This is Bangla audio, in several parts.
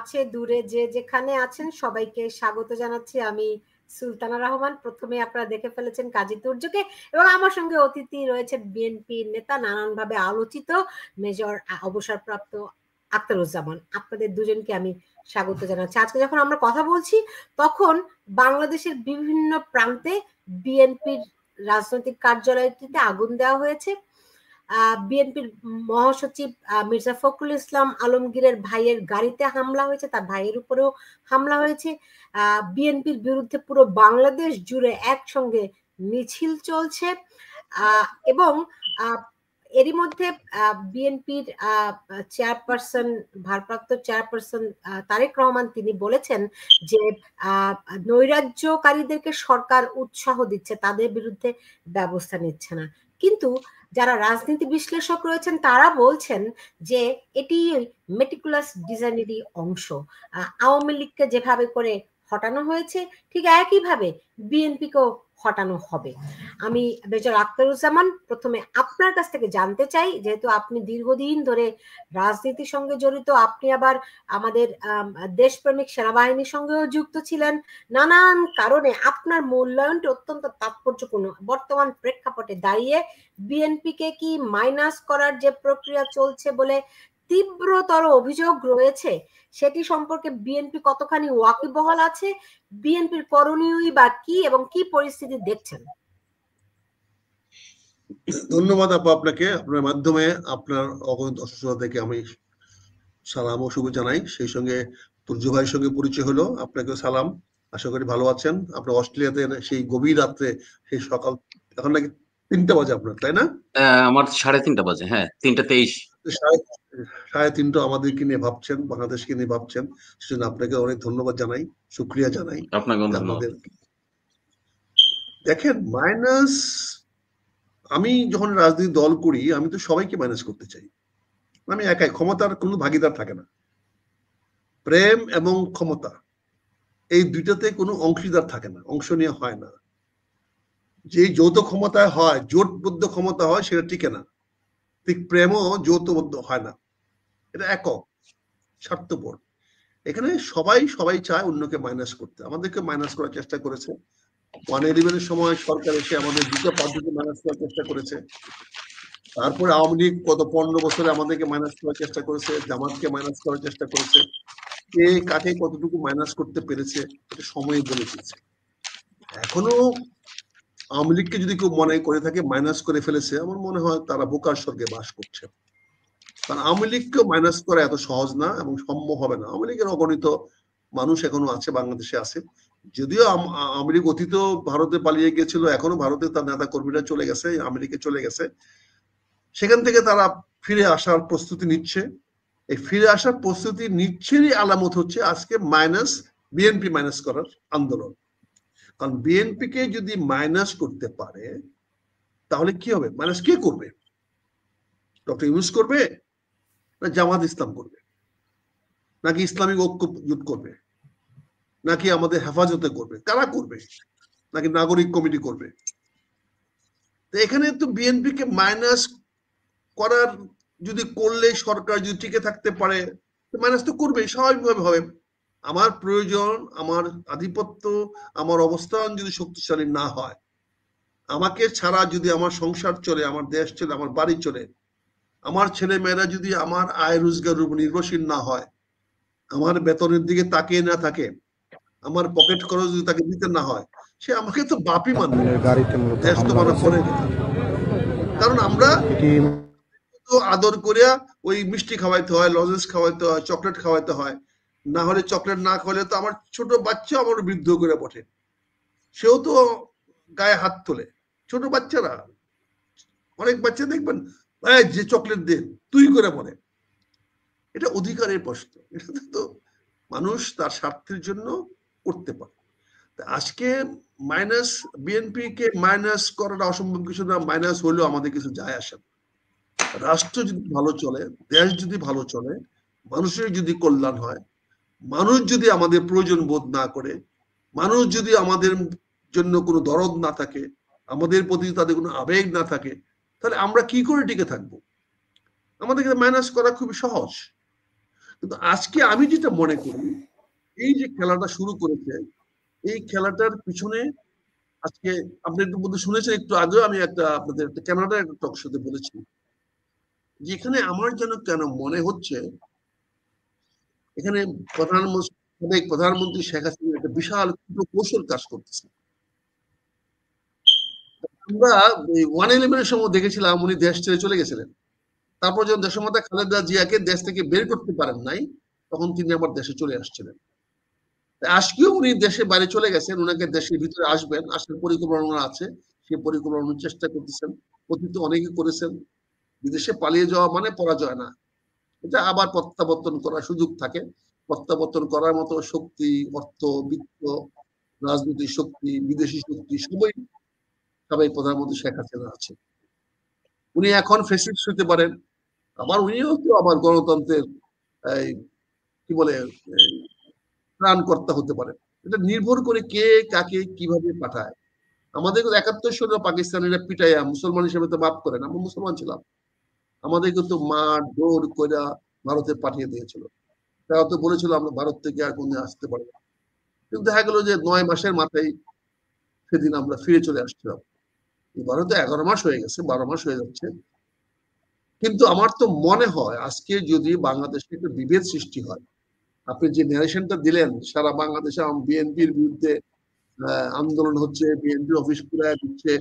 কাছে দূরে যে যেখানে আছেন সবাইকে স্বাগত জানাচ্ছি। আমি সুলতানা রহমান। প্রথমে আপনারা দেখে ফেলেছেন কাজী তুর্যকে, এবং আমার সঙ্গে অতিথি রয়েছে বিএনপি নেতা, নানানভাবে আলোচিত মেজর অবসরপ্রাপ্ত আখতারুজ্জামান। আপনাদের দুজনকে আমি স্বাগত জানাচ্ছি। আজকে যখন আমরা কথা বলছি তখন বাংলাদেশের বিভিন্ন প্রান্তে বিএনপির রাজনৈতিক কার্যালয়টিতে আগুন দেওয়া হয়েছে। বিএনপির মহাসচিব মির্জা ফখরুল ইসলাম আলমগীরের ভাইয়ের গাড়িতে হামলা হয়েছে, তার ভাইয়ের উপরেও হামলা হয়েছে। বিএনপির বিরুদ্ধে পুরো বাংলাদেশ জুড়ে একসঙ্গে মিছিল চলছে, এবং এরই মধ্যে বিএনপির চেয়ারপারসন, ভারপ্রাপ্ত চেয়ারপারসন তারেক রহমান তিনি বলেছেন যে নৈরাজ্যকারীদেরকে সরকার উৎসাহ দিচ্ছে, তাদের বিরুদ্ধে ব্যবস্থা নিচ্ছে না। কিন্তু যারা রাজনীতি বিশ্লেষক রয়েছেন তারা বলছেন যে এটি মেটিকুলাস ডিজাইনেরই অংশ। আওয়ামী লীগকে যেভাবে করে হটানো হয়েছে ঠিক একইভাবে বিএনপিকেও হটানো হবে। আমি মেজর আখতারুজ্জামান প্রথমে আপনার কাছ থেকে জানতে চাই, যেহেতু আপনি দীর্ঘদিন ধরে রাজনীতির সঙ্গে জড়িত, আপনি আবার আমাদের দেশপ্রেমিক সেনাবাহিনীর সঙ্গেও যুক্ত ছিলেন, নানান কারণে আপনার মূল্যায়নটি অত্যন্ত তাৎপর্যপূর্ণ। বর্তমান প্রেক্ষাপটে দাঁড়িয়ে বিএনপিকে কি মাইনাস করার যে প্রক্রিয়া চলছে বলে তীব্রতর অভিযোগ রয়েছে, সেটি সম্পর্কে বিএনপি কতখানি ওয়াকিবহাল আছে, বিএনপির করণীয়ই বা কি এবং কি পরিস্থিতি দেখছেন? ধন্যবাদ আপু আপনাকে। আপনার মাধ্যমে আপনার অগণিত অসুস্থতা থেকে আমি সালাম ও শুভ জানাই। সেই সঙ্গে তুর্য ভাইয়ের সঙ্গে পরিচয় হলো, আপনাকেও সালাম। আশা করি ভালো আছেন। আপনার অস্ট্রেলিয়াতে সেই গভীর রাত্রে, সেই সকাল, এখন নাকি 3টা বাজে আপনার, তাই না? আমার 3:30 বাজে। হ্যাঁ, 3:23। 3:30 আমাদেরকে নিয়ে ভাবছেন, বাংলাদেশকে নিয়ে ভাবছেন, সেজন্য আপনাকে অনেক ধন্যবাদ জানাই, শুকরিয়া জানাই। আপনাকে আমাদের দেখেন মাইনাস, আমি যখন রাজনীতি দল করি আমি তো সবাইকে মাইনাস করতে চাই। আমি একাই, ক্ষমতার কোনো ভাগিদার থাকে না। প্রেম এবং ক্ষমতা এই দুইটাতে কোনো অংশীদার থাকে না, অংশ নিয়ে হয় না। যে যৌথ ক্ষমতায় হয়, জোটবদ্ধ ক্ষমতা হয়, সেটা টিকে না। ঠিক প্রেমও যৌথবদ্ধ হয় না, এটা একক, স্বার্থপর। এখানে সবাই চায় অন্যকে মাইনাস করতে। আমাদেরকে মাইনাস করার চেষ্টা করেছে। 111-এর সময় সরকার এসে আমাদের দুটো পদ্ধতি মাইনাস করার চেষ্টা করেছে। তারপরে আওয়ামী লীগ গত 15 বছরে আমাদেরকে মাইনাস করার চেষ্টা করেছে, জামাতকে মাইনাস করার চেষ্টা করেছে। কে কাকে কতটুকু মাইনাস করতে পেরেছে এটা সময় বলে দিচ্ছে। এখনো আওয়ামী লীগকে যদি কেউ মনে করে থাকে মাইনাস করে ফেলেছে, আমার মনে হয় তারা বোকার স্বর্গে বাস করছে। কারণ আওয়ামী লীগকে মাইনাস করা এত সহজ না এবং সম্ভব হবে না। আওয়ামী লীগের অগণিত মানুষ এখনো আছে, বাংলাদেশে আছে। যদিও আওয়ামী লীগ অতীত ভারতে পালিয়ে গিয়েছিল, এখনো ভারতে তার নেতা কর্মীরা চলে গেছে, আমেরিকা চলে গেছে। সেখান থেকে তারা ফিরে আসার প্রস্তুতি নিচ্ছে। এই ফিরে আসার প্রস্তুতি নিচ্ছেরই আলামত হচ্ছে আজকে বিএনপি মাইনাস করার আন্দোলন। কারণ বিএনপি কে যদি মাইনাস করতে পারে তাহলে কি হবে? মাইনাস কে করবে? ডক্টর ইউনূস করবে, না জামাত ইসলাম করবে, নাকি ইসলামিক ঐক্য জোট করবে, নাকি আমাদের হেফাজতে করবে? কারা করবে? নাকি নাগরিক কমিটি করবে? তো এখানে তো বিএনপি কে মাইনাস করার যদি করলে সরকার যদি টিকে থাকতে পারে, মাইনাস তো করবেই, স্বাভাবিকভাবে হবে। আমার প্রয়োজন, আমার আধিপত্য, আমার অবস্থান যদি শক্তিশালী না হয়, আমাকে ছাড়া যদি আমার সংসার চলে, আমার দেশ চলে, আমার বাড়ি চলে, আমার ছেলে মেয়েরা যদি আমার আয় রোজগারের উপর নির্ভরশীল না হয়, আমার বেতনের দিকে তাকিয়ে না থাকে, আমার পকেট খরচ যদি তাকে দিতে না হয়, সে আমাকে তো বাপই মানবে, দেশ তো মানা পরে কথা। কারণ আমরা তো আদর করিয়া ওই মিষ্টি খাওয়াইতে হয়, লজেন্স খাওয়াইতে হয়, চকলেট খাওয়াইতে হয়। না হলে চকলেট না খাওয়ালে তো আমার ছোট বাচ্চা আমার বৃদ্ধ করে বটে, সেও তো গায়ে হাত তোলে। ছোট বাচ্চারা, অনেক বাচ্চা দেখবেন যে চকলেট দে তুই করে বলে। এটা অধিকারের প্রশ্ন, এটা তো মানুষ তার স্বার্থের জন্য করতে পারে। আজকে বিএনপি কে মাইনাস করাটা অসম্ভব কিছু না। মাইনাস হলেও আমাদের কিছু যায় আসে না। রাষ্ট্র যদি ভালো চলে, দেশ যদি ভালো চলে, মানুষের যদি কল্যাণ হয়, মানুষ যদি আমাদের প্রয়োজন বোধ না করে, মানুষ যদি আমাদের জন্য কোনো দরদ না থাকে, আমাদের প্রতি তাদের কোনো আবেগ না থাকে, তাহলে আমরা কি করে টিকে থাকবো? আমাদের মাইনাস করা খুবই সহজ। কিন্তু আজকে আমি যেটা মনে করি, এই যে খেলাটা শুরু করেছে, এই খেলাটার পিছনে আজকে আপনি একটু বলতে শুনেছেন, একটু আগেও আমি আপনাদের একটা কানাডার একটা টক শোতে বলেছি, যেখানে আমার যেন কেন মনে হচ্ছে এখানে প্রধানমন্ত্রী শেখ হাসিনা একটা বিশাল কৌশল কাজ করতেছে। আমরা 111-এর সময় দেখেছিলাম উনি দেশ ছেড়ে চলে গেছিলেন, তারপর যখন দেশমাতা খালেদা জিয়াকে দেশ থেকে বের করতে পারেন নাই, তখন তিনি আবার দেশে চলে আসছিলেন। আজকেও উনি দেশে বাইরে চলে গেছেন, ওনাকে দেশের ভিতরে আসবেন, আসার পরিকল্পনা আছে, সেই পরিকল্পনা চেষ্টা করতেছেন, অতীতে অনেকে করেছেন। বিদেশে পালিয়ে যাওয়া মানে পরাজয় না, এটা আবার প্রত্যাবর্তন করার সুযোগ থাকে। প্রত্যাবর্তন করার মতো শক্তি, অর্থ, বিত্ত, রাজনৈতিক শক্তি, বিদেশি শক্তি সবাই প্রধানমন্ত্রী শেখ হাসিনা আছে। উনি এখন ফেসিস্ট হতে পারেন, আবার উনিও তো আবার গণতন্ত্রের কি বলে ত্রাণকর্তা হতে পারে। এটা নির্ভর করে কে কাকে কিভাবে পাঠায়। আমাদের 71 সালে পাকিস্তানিরা পিটাইয়া মুসলমান হিসেবে তো মাফ করেন, আমরা মুসলমান ছিলাম, আমাদের কিন্তু মার জোর করে ভারতে পাঠিয়ে দিয়েছিল। তারা তো বলেছিল আমরা ভারত থেকে আর কোনদিন আসতে পারবো না, কিন্তু দেখা গেল যে 9 মাসের মাথায় সেদিন আমরা ফিরে চলে আসছিলাম। ভারতে 11 মাস হয়ে গেছে, 12 মাস হয়ে যাচ্ছে। কিন্তু আমার তো মনে হয় আজকে যদি বাংলাদেশে একটা বিভেদ সৃষ্টি হয়, আপনি যে ন্যারেশনটা দিলেন সারা বাংলাদেশে বিএনপির বিরুদ্ধে আন্দোলন হচ্ছে, বিএনপি অফিস পুরায় দিচ্ছে,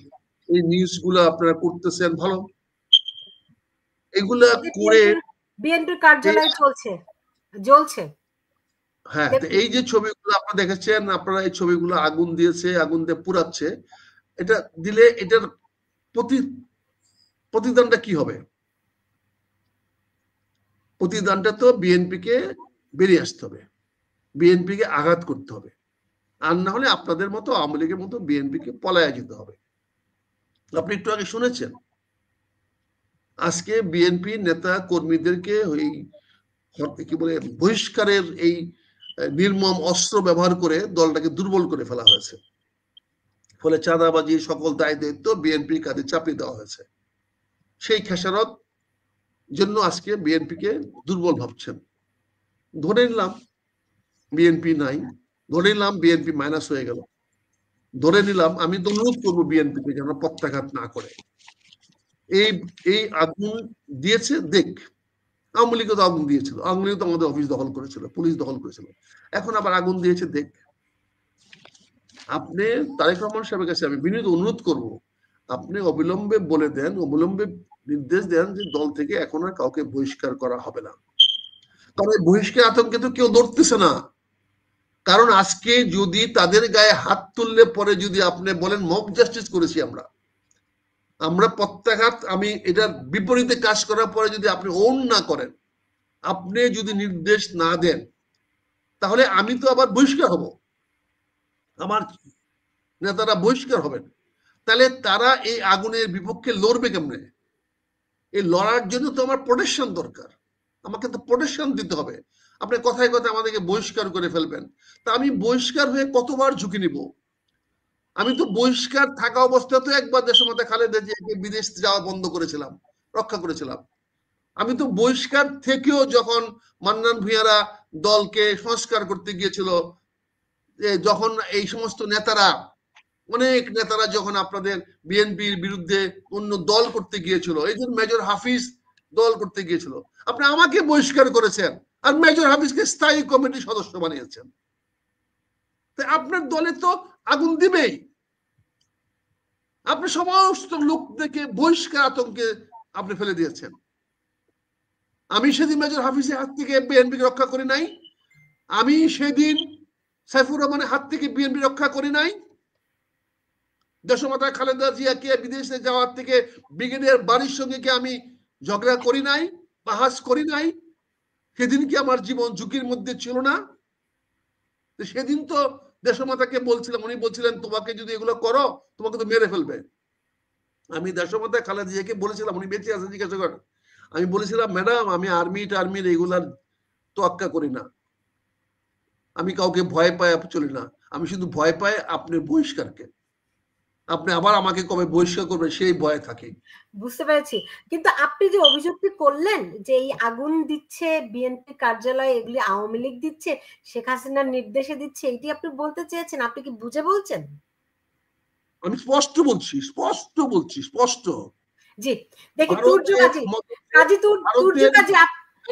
এই নিউজ গুলো আপনারা করতেছেন, ভালো, এগুলা করে বিএনপির কার্যালয় জ্বলছে। হ্যাঁ, এই যে ছবিগুলো আপনারা দেখেছেন, আপনারা এই ছবিগুলো আগুন দিয়েছে, আগুন দিয়ে পুরাচ্ছে, এটা দিলে এটার প্রতিদানটা কি হবে? প্রতিদানটা তো বিএনপিকে বেরিয়ে আসতে হবে, বিএনপিকে আঘাত করতে হবে, আর না হলে আপনাদের মতো আওয়ামী লীগের মতো বিএনপিকে পলায়া যেতে হবে। আপনি একটু আগে শুনেছেন আজকে বিএনপি নেতা কর্মীদেরকে ওই কি বলে বহিষ্কারের এই নির্মম অস্ত্র ব্যবহার করে দলটাকে দুর্বল করে ফেলা হয়েছে। ফলে চাঁদাবাজি সকল দায় দায়িত্ব বিএনপির কাঁধে চাপিয়ে দেওয়া হয়েছে। সেই খেসারত জন্য আজকে বিএনপিকে দুর্বল ভাবছেন। ধরে নিলাম বিএনপি নাই, ধরে নিলাম বিএনপি মাইনাস হয়ে গেল, ধরে নিলাম, আমি তো অনুরোধ করবো বিএনপিকে যেন প্রত্যাঘাত না করে। এই আগুন দিয়েছে দেখ, আওয়ামী লীগ তো আগুন দিয়েছিল, আওয়ামী লীগ তো আমাদের অফিস দখল করেছিল, পুলিশ দখল করেছিল, এখন আবার আগুন দিয়েছে দেখ। আপনি তারেক রহমান সাহেবের কাছে আমি বিনীত অনুরোধ করব, আপনি অবিলম্বে বলে দেন, অবিলম্বে নির্দেশ দেন যে দল থেকে এখন আর কাউকে বহিষ্কার করা হবে না। কারণ বহিষ্কার আতঙ্কে তো কেউ ধরতেছে না। কারণ আজকে যদি তাদের গায়ে হাত তুললে পরে যদি আপনি বলেন মব জাস্টিস করেছি আমরা প্রত্যাঘাত, আমি এটার বিপরীতে কাজ করার পরে যদি আপনি ওন না করেন, আপনি যদি নির্দেশ না দেন, তাহলে আমি তো আবার বহিষ্কার হব, আমার নেতারা বহিষ্কার হবেন। তাহলে তারা এই আগুনের বিপক্ষে লড়বে কেমনে? এই লড়ার জন্য তো আমার প্রোটেকশন দরকার, আমাকে তো প্রোটেকশন দিতে হবে। আপনি কথায় কথায় আমাদেরকে বহিষ্কার করে ফেলবেন, তা আমি বহিষ্কার হয়ে কতবার ঝুঁকি নিব? আমি তো বহিষ্কার থাকা অবস্থাতে একবার দেশমাতা খালেদা জিয়াকে বিদেশ যাওয়া বন্ধ করেছিলাম, রক্ষা করেছিলাম। আমি তো বহিষ্কার থেকেও যখন মান্নান ভূঁইয়ারা দলকে সংস্কার করতে গিয়েছিল, যখন এই সমস্ত নেতারা, অনেক নেতারা যখন আপনাদের বিএনপির বিরুদ্ধে অন্য দল করতে গিয়েছিল, এই যে মেজর হাফিজ দল করতে গিয়েছিল, আপনি আমাকে বহিষ্কার করেছেন আর মেজর হাফিজকে স্থায়ী কমিটির সদস্য বানিয়েছেন। আপনার দলে তো আগুন দিবেই, আপনি সমস্ত লোকদেরকে বহিষ্কার আতঙ্কে আপনি ফেলে দিয়েছেন। আমি সেদিন মেজর হাফিজের হাত থেকে বিএনপিকে রক্ষা করি নাই, আমি সেদিন সাইফুর রহমানের হাত থেকে বিএনপি রক্ষা করি নাই, দেশমাতা খালেদা জিয়াকে বিদেশে যাওয়ার থেকে ব্রিগেডিয়ার বাড়ির সঙ্গে কি আমি ঝগড়া করি নাই, বাহাস করি নাই? সেদিন কি আমার জীবন ঝুঁকির মধ্যে ছিল না? সেদিন তো দেশমাতাকে বলছিলাম, উনি বলছিলেন তোমাকে যদি এগুলো করো তোমাকে তো মেরে ফেলবে। আমি দেশমাতা খালেদা জিয়াকে বলেছিলাম, উনি বেঁচে আছেন জিজ্ঞাসা করেন, আমি বলেছিলাম ম্যাডাম আমি আর্মি টার্মির এগুলার তোয়াক্কা করি না, আমি কাউকে ভয় পাই চলি না, আমি শুধু ভয় পাই আপনার বহিষ্কারকে। আপনি আবার আমাকে কবে বহিষ্কার করবেন সেই ভয়ে থাকি। বুঝতে পেরেছি, কিন্তু আপনি যে অভিযোগটি করলেন যে এই আগুন দিচ্ছে বিএনপি কার্যালয়ে, এগুলি আওয়ামী লীগ দিচ্ছে, শেখ হাসিনার নির্দেশে দিচ্ছে, এটি আপনি বলতে চেয়েছেন? আপনি কি বুঝে বলছেন? আমি স্পষ্ট বলছি, স্পষ্ট। জি, দেখি তুর্য কাজী, তুর্য কাজী,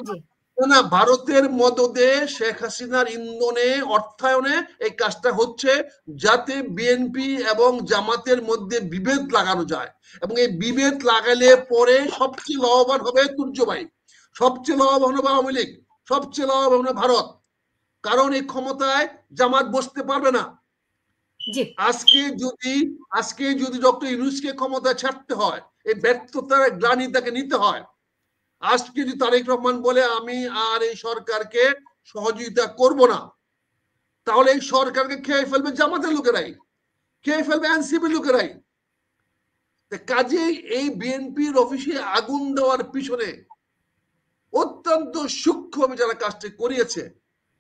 জি না, ভারতের মদদে শেখ হাসিনার ইন্ধনে অর্থায়নে এই কাজটা হচ্ছে, যাতে বিএনপি এবং জামাতের মধ্যে বিভেদ লাগানো যায়, এবং এই বিভেদ লাগালে পরে সবচেয়ে লাভবান হবে তুর্য ভাই, সবচেয়ে লাভবান হবে আওয়ামী লীগ, সবচেয়ে লাভবান হবে ভারত, কারণ এই ক্ষমতায় জামাত বসতে পারবে না। আজকে যদি ডক্টর ইউনূসকে ক্ষমতা ছাড়তে হয়, এই ব্যর্থতার গ্লানি তাকে নিতে হয়, আজকে যদি তারেক রহমান বলে আমি আর এই সরকারকে সহযোগিতা করব না, তাহলে এই সরকারকে খেয়ে ফেলবে জামাতের লোকেরাই, খেয়ে ফেলবে এনসিপি লোকেরাই। কাজেই এই বিএনপির অফিসে আগুন দেওয়ার পিছনে অত্যন্ত সূক্ষ্মভাবে যারা কাজটি করিয়েছে,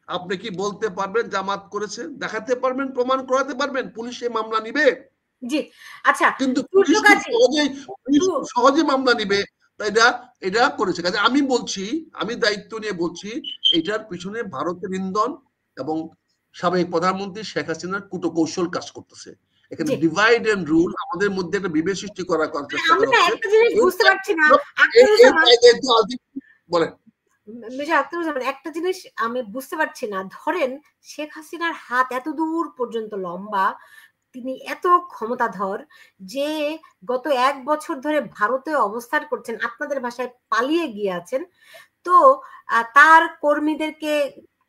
আপনি কি বলতে পারবেন জামাত করেছে? দেখাতে পারবেন? প্রমাণ করাতে পারবেন? পুলিশে মামলা নিবে? জি, আচ্ছা, কিন্তু সহজে মামলা নিবে, এটা করেছে। কাজে আমি বলছি, আমি দায়িত্ব নিয়ে বলছি, এটার পিছনে ভারতের ইন্ধন এবং সাবেক প্রধানমন্ত্রী শেখ হাসিনার কৌশল কাজ করতেছে। এখানে ডিভাইড এন্ড রুল, আমাদের মধ্যে একটা বিভেদ সৃষ্টি করার চেষ্টা করা হচ্ছে। একটা জিনিস বুঝতে পারছি না, বলেন একটা জিনিস আমি বুঝতে পারছি না, ধরেন শেখ হাসিনার হাত এত দূর পর্যন্ত লম্বা, তিনি এত ক্ষমতাধর যে গত 1 বছর ধরে ভারতে অবস্থান করছেন, আপনাদের ভাষায় পালিয়ে গিয়েছেন, তো তার কর্মীদেরকে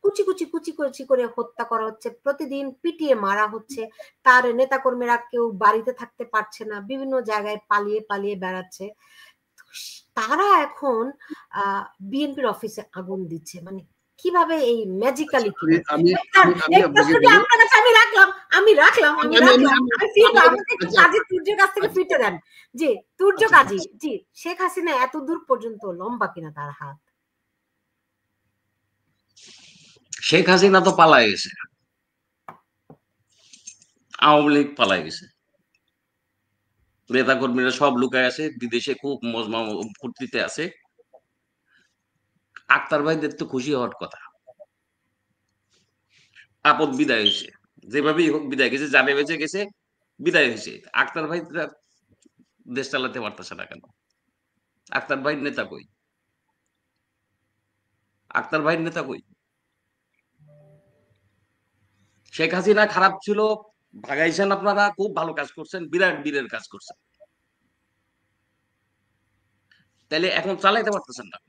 কুচি কুচি কুচি কুচি করে হত্যা করা হচ্ছে, প্রতিদিন পিটিয়ে মারা হচ্ছে, তার নেতাকর্মীরা কেউ বাড়িতে থাকতে পারছে না, বিভিন্ন জায়গায় পালিয়ে পালিয়ে বেড়াচ্ছে, তারা এখন বিএনপির অফিসে আগুন দিচ্ছে, মানে কিভাবে এই ম্যাজিক্যালি? আমি রাখলাম তুর্যের কাছ থেকে ফিরতে দেন। জি, তুর্য কাজী, জি, শেখ হাসিনা এত দূর পর্যন্ত লম্বা কিনা তার হাত? শেখ হাসিনা তো পালায় গেছে, আওয়ামী লীগ পালায় গেছে, নেতা কর্মীরা সব লুকায় আছে, বিদেশে খুব মজমা ফুর্তিতে আছে। আক্তার ভাইদের তো খুশি হওয়ার কথা, আপদ বিদায় হয়েছে, যেভাবেই হোক বিদায় গেছে, যাবে বেঁচে গেছে, বিদায় হয়েছে। আক্তার ভাই দেশ চালাতে পারতেছে না কেন? আক্তার ভাই নেতা কই? আক্তার ভাই নেতা কই? শেখ হাসিনা খারাপ ছিল, ভাগাইছেন আপনারা, খুব ভালো কাজ করছেন, বিরাট বীরের কাজ করছেন, তাহলে এখন চালাইতে পারতেছেন না?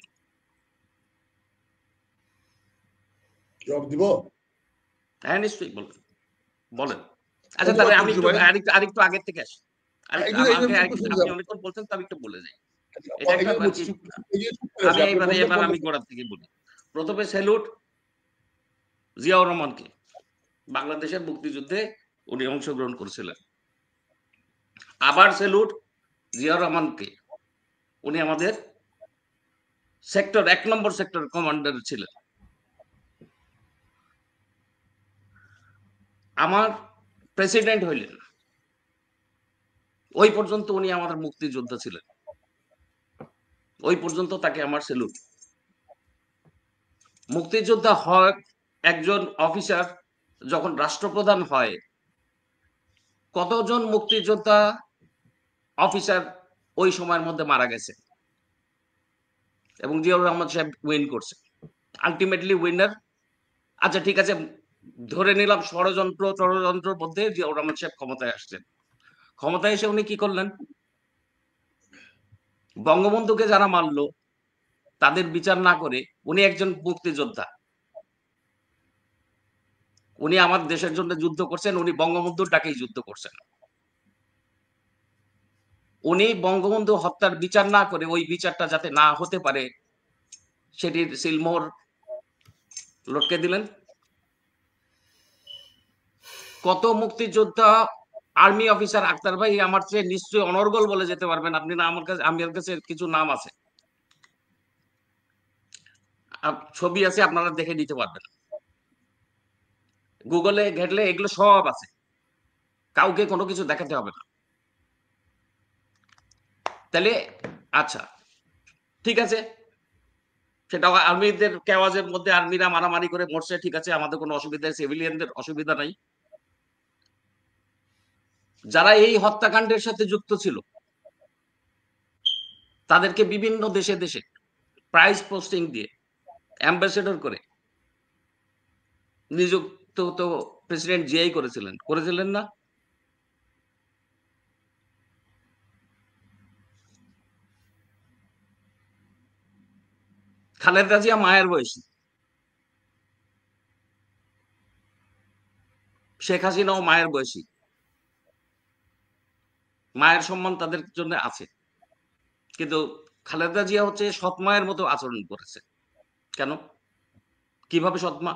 জবাব দিব? হ্যাঁ, নিশ্চয়ই বলেন, বলেন। আচ্ছা, তাহলে আমি আরেকটু আগের থেকে আসি, আপনি অনেকক্ষণ বলছেন, তো আমি একটু বলে যাই। আমি গোড়ার থেকে বলি। প্রথমে স্যালুট জিয়াউর রহমানকে, বাংলাদেশের মুক্তিযুদ্ধে উনি অংশগ্রহণ করেছিলেন। আবার স্যালুট জিয়াউর রহমানকে, উনি আমাদের সেক্টর 1 নম্বর সেক্টর কমান্ডার ছিলেন। আমার প্রেসিডেন্ট হইলেন, ওই পর্যন্ত উনি আমাদের মুক্তিযোদ্ধা ছিলেন, ওই পর্যন্ত তাকে আমার স্যালুট। মুক্তিযোদ্ধা হয় একজন অফিসার যখন রাষ্ট্রপ্রধান হয়, কতজন মুক্তিযোদ্ধা অফিসার ওই সময়ের মধ্যে মারা গেছে, এবং জিয়াউর রহমান সাহেব উইন করছে, আলটিমেটলি উইনার। আচ্ছা, ঠিক আছে, ধরে নিলাম ষড়যন্ত্রের মধ্যে জিয়াউর রহমান সাহেব ক্ষমতায় আসছেন। ক্ষমতায় এসে উনি কি করলেন? বঙ্গবন্ধুকে যারা মারলো তাদের বিচার না করে, উনি একজন মুক্তিযোদ্ধা, উনি আমার দেশের জন্য যুদ্ধ করছেন, উনি বঙ্গবন্ধুর ডাকেই যুদ্ধ করছেন। উনি বঙ্গবন্ধু হত্যার বিচার না করে, ওই বিচারটা যাতে না হতে পারে সেটির সিলমোহর লটকে দিলেন। কত মুক্তিযোদ্ধা আর্মি অফিসার, আক্তার ভাই আমার চেয়ে নিশ্চয়ই অনর্গল বলে যেতে পারবেন আপনি, না আমার কাছে কিছু নাম আছে, ছবি আছে, আপনারা দেখে নিতে পারবেন, গুগলে ঘেটলে এগুলো সব আছে, কাউকে কোনো কিছু দেখাতে হবে না। তাহলে আচ্ছা ঠিক আছে, সেটা আর্মিদের কেওয়াজের মধ্যে আর্মিরা মারামারি করে মরছে, ঠিক আছে, আমাদের কোনো অসুবিধা, সিভিলিয়ানদের অসুবিধা নাই। যারা এই হত্যাকাণ্ডের সাথে যুক্ত ছিল তাদেরকে বিভিন্ন দেশে দেশে প্রাইজ পোস্টিং দিয়ে অ্যাম্বাসেডর করে নিযুক্ত তো প্রেসিডেন্ট জিয়াই করেছিলেন না? খালেদা জিয়া মায়ের বয়সী, শেখ হাসিনাও মায়ের বয়সী, মায়ের সম্মান তাদের জন্য আছে, কিন্তু খালেদা জিয়া হচ্ছে সৎ মায়ের মতো আচরণ করেছে। কেন? কিভাবে সৎমা?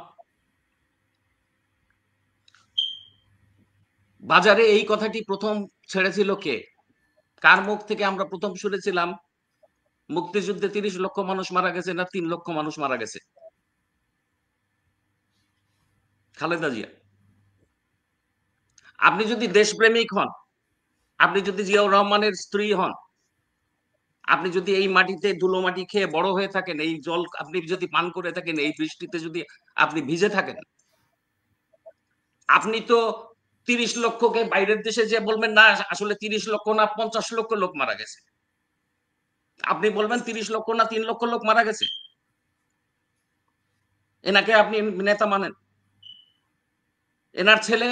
বাজারে এই কথাটি প্রথম ছেড়েছিল কে? কার মুখ থেকে আমরা প্রথম শুনেছিলাম মুক্তিযুদ্ধে 30 লক্ষ মানুষ মারা গেছে না 3 লক্ষ মানুষ মারা গেছে? খালেদা জিয়া। আপনি যদি দেশপ্রেমিক হন, আপনি যদি জিয়াউর রহমানের স্ত্রী হন, আপনি যদি এই মাটিতে ধুলো মাটি খেয়ে বড় হয়ে থাকেন, এই জল আপনি যদি পান করে থাকেন, এই বৃষ্টিতে যদি আপনি ভিজে থাকেন, আপনি তো 30 লক্ষকে বাইরের দেশে যে বলবেন না আসলে 30 লক্ষ না 50 লক্ষ লোক মারা গেছে, আপনি বলবেন 30 লক্ষ না 3 লক্ষ লোক মারা গেছে। এনাকে আপনি নেতা মানেন? এনার ছেলে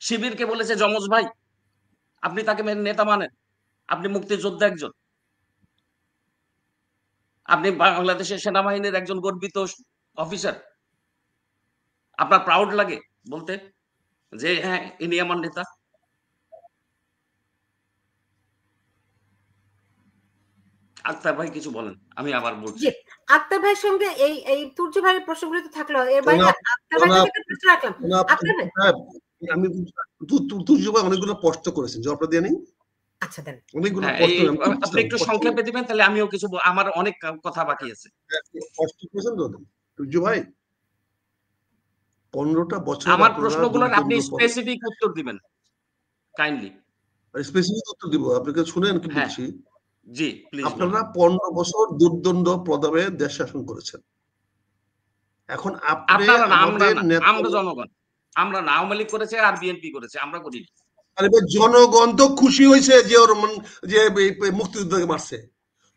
শিবিরকে বলেছে যমজ ভাই, আপনি তাকে নেতা মানেন? আপনি মুক্তিযোদ্ধা একজন, আপনি বাংলাদেশের সেনাবাহিনীর একজন গর্বিত অফিসার, আপনার প্রাউড লাগে বলতে যে হ্যাঁ ইনি আমার নেতা? আক্তার ভাই কিছু বলেন, আমি আবার বলছি। আক্তার ভাইয়ের সঙ্গে এই তুর্য ভাইয়ের প্রশ্নগুলো তো থাকলো, এর বাইরে আক্তার ভাই থেকে প্রশ্ন রাখলাম। আক্তার ভাই আমি তুর্য ভাই অনেকগুলো প্রশ্ন করেছেন, জবাব দিয়ে নেই। আচ্ছা দেন, অনেকগুলো আপনি একটু সংক্ষেপে দিবেন, তাহলে আমিও কিছু, আমার অনেক কথা বাকি আছে। প্রশ্ন করেছেন তো তুর্য ভাই, 15টা বছর আমার প্রশ্নগুলোর আপনি স্পেসিফিক উত্তর দিবেন কাইন্ডলি। স্পেসিফিক উত্তর দিব, আপনাকে শুনেন কি বলছি। জি প্লিজ। আপনারা 15 বছর দুর্দণ্ড প্রভাবে দেশ শাসন করেছেন। এখন আপনারা না, আমরা জনগণ, আমরা না, আওয়ামী লীগ করেছে আর বিএনপি করেছে, আমরা করি। আরে জনগণ তো খুশি হয়েছে যে মুক্তিযুদ্ধকে মারছে,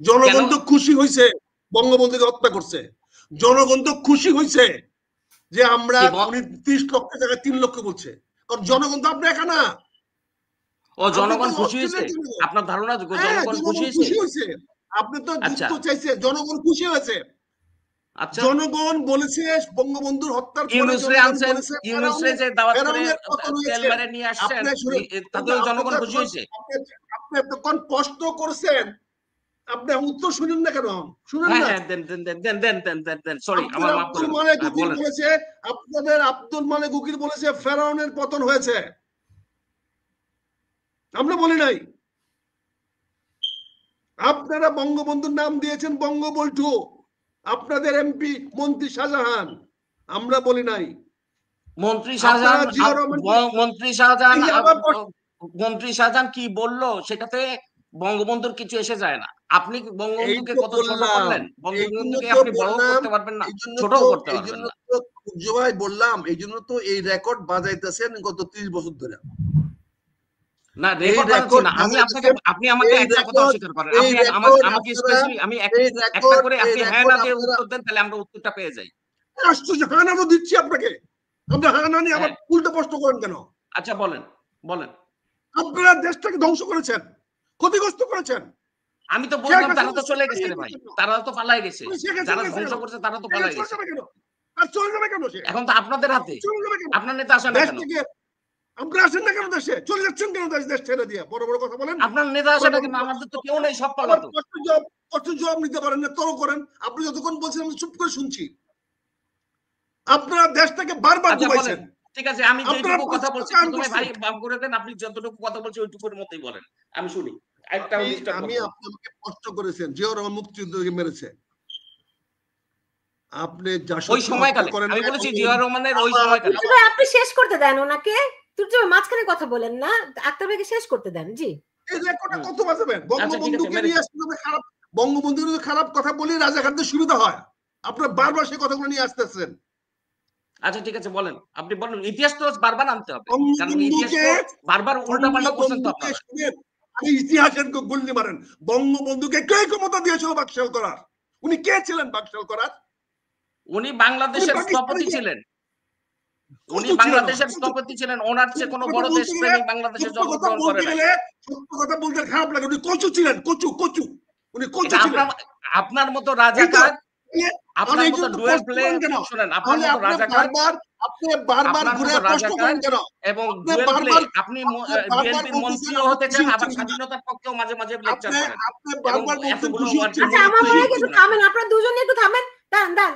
জনগণ তো খুশি হয়েছে বঙ্গবন্ধুকে হত্যা করছে, জনগণ তো খুশি হয়েছে যে আমরা 30 লক্ষ জায়গায় 3 লক্ষ বলছে, কারণ জনগণ তো আপনি একা না। ও জনগণ খুশি হয়েছে? আপনার ধারণা জনগণ খুশি হয়েছে? আপনি তো যুদ্ধ চাইছে, জনগণ খুশি হয়েছে। জনগণ বলেছে বঙ্গবন্ধুর হত্যার পরে জনগণ খুশি হয়েছে। আপনি এতক্ষণ প্রশ্ন করছেন, আপনি উত্তর শুনেন না কেন? শুনেন না? সরি, আমার মাফ করুন। বলেছে আপনাদের আব্দুল মালেক উকিল বলেছে ফেরাউনের পতন হয়েছে, আমরা বলি নাই। আপনারা বঙ্গবন্ধুর নাম দিয়েছেন বঙ্গবন্ধু, আপনাদের এমপি মন্ত্রী শাহজাহান, আমরা বলি নাই। মন্ত্রী শাহজাহান কি বললো সেটাতে বঙ্গবন্ধুর কিছু এসে যায় না। আপনি বঙ্গবন্ধুকে কত ছোট করলেন, বঙ্গবন্ধুকে আপনি বড় করতে পারবেন না, ছোট করতে পারবেন না। ভাই বললাম, এই জন্য তো এই রেকর্ড বাজাইতেছেন গত 30 বছর ধরে। না রেকর্ড না, আমি আপনাকে, আপনি আমাকে একটা কথা অস্বীকার করেন, আপনি আমাকে স্পেশালি আমি একটা করে আপনি হ্যাঁ না দিয়ে উত্তর দেন, তাহলে আমরা উত্তরটা পেয়ে যাই। আশ্চর্য, হ্যাঁ না তো দিচ্ছি আপনাকে, আপনি হ্যাঁ না নিয়ে আবার উল্টো প্রশ্ন করেন কেন? আচ্ছা বলেন বলেন। আপনারা দেশটাকে ধ্বংস করেছেন, ক্ষতিগ্রস্ত করেছেন। আমি তো বললাম তারা তো চলে গেছে রে ভাই, তারা তো পালাই গেছে, যারা ধ্বংস করছে তারা তো পালাই গেছে। আর চলে যাবে কেন? এখন তো আপনাদের হাতে, আপনার নেতা আসেন না কেন? আপনারা আসেন না কেন দেশে? চলে যাচ্ছেন কেন দেশ ছেড়ে দিয়ে? বড় বড় কথা বলেন। আপনার নেতা আসেন না কেন? আমাদের তো কেউ নেই, সব পালাতো। জবাব নিতে পারেন না, তর্ক করেন। আপনি যতক্ষণ বলছেন আমি চুপ করে শুনছি। আপনারা দেশটাকে বারবার ডুবাইছেন। ঠিক আছে, আমি যেটুকু কথা বলছি প্রথমে ভাই মাফ করে দেন, আপনি যতটুকু কথা বলছেন ওইটুকুর মতোই বলেন, আমি শুনি। আমি আপনাকে প্রশ্ন করেছেন জিয়াউর রহমান মুক্তিযুদ্ধকে মেরেছে, আপনি ওই সময়কালে আমি বলেছি জিয়াউর রহমানের ওই সময়কালে। আপনি শেষ করতে দেন ওনাকে, তুর্য মাঝখানে কথা বলেন না, আক্তার ভাইকে শেষ করতে দেন। জি এই রেকর্ডটা কত বাজাবেন? আচ্ছা, ঠিক আছে, বঙ্গবন্ধুকে মেরে নিয়ে আসতে হবে খারাপ, বঙ্গবন্ধুর যদি খারাপ কথা বলি রাজাকারদের সুবিধা হয়, আপনারা বারবার সেই কথাগুলো নিয়ে আসতেছেন। আচ্ছা, ঠিক আছে, বলেন, আপনি বলেন। ইতিহাস তো বারবার আনতে হবে, কারণ ইতিহাস বঙ্গবন্ধুকে তো বারবার উল্টাপাল্টা করছেন তো বঙ্গবন্ধুকে আপনারা। শুনেন, আমি ইতিহাসের গুল্লি মারেন। বঙ্গবন্ধুকে কে ক্ষমতা দিয়েছিল বাকশাল করার? উনি কে ছিলেন বাকশাল করার? উনি বাংলাদেশের স্থপতি ছিলেন, উনি বাংলাদেশের স্থপতি ছিলেন। ওনার চেয়ে কোনো বড় দেশপ্রেমিক বাংলাদেশে জন্মগ্রহণ করে না। সত্য কথা বলতে খারাপ লাগে, উনি কচু ছিলেন, কচু কচু, উনি কচু ছিলেন। আপনার মতো রাজাকার, আপনার মতো ডুয়েল প্লে, শুনেন, আপনার মতো রাজাকার, আপনি বারবার ঘুরে প্রশ্ন করেন কেন? এবং ডুয়েল প্লে, আপনি বিএনপির মন্ত্রীও হতে চান, আবার স্বাধীনতার পক্ষেও মাঝে মাঝে লেকচার করেন। আপনি বারবার এতগুলো আচ্ছা, আমার মনে হয় একটু থামেন, আপনারা দুজনে একটু থামেন,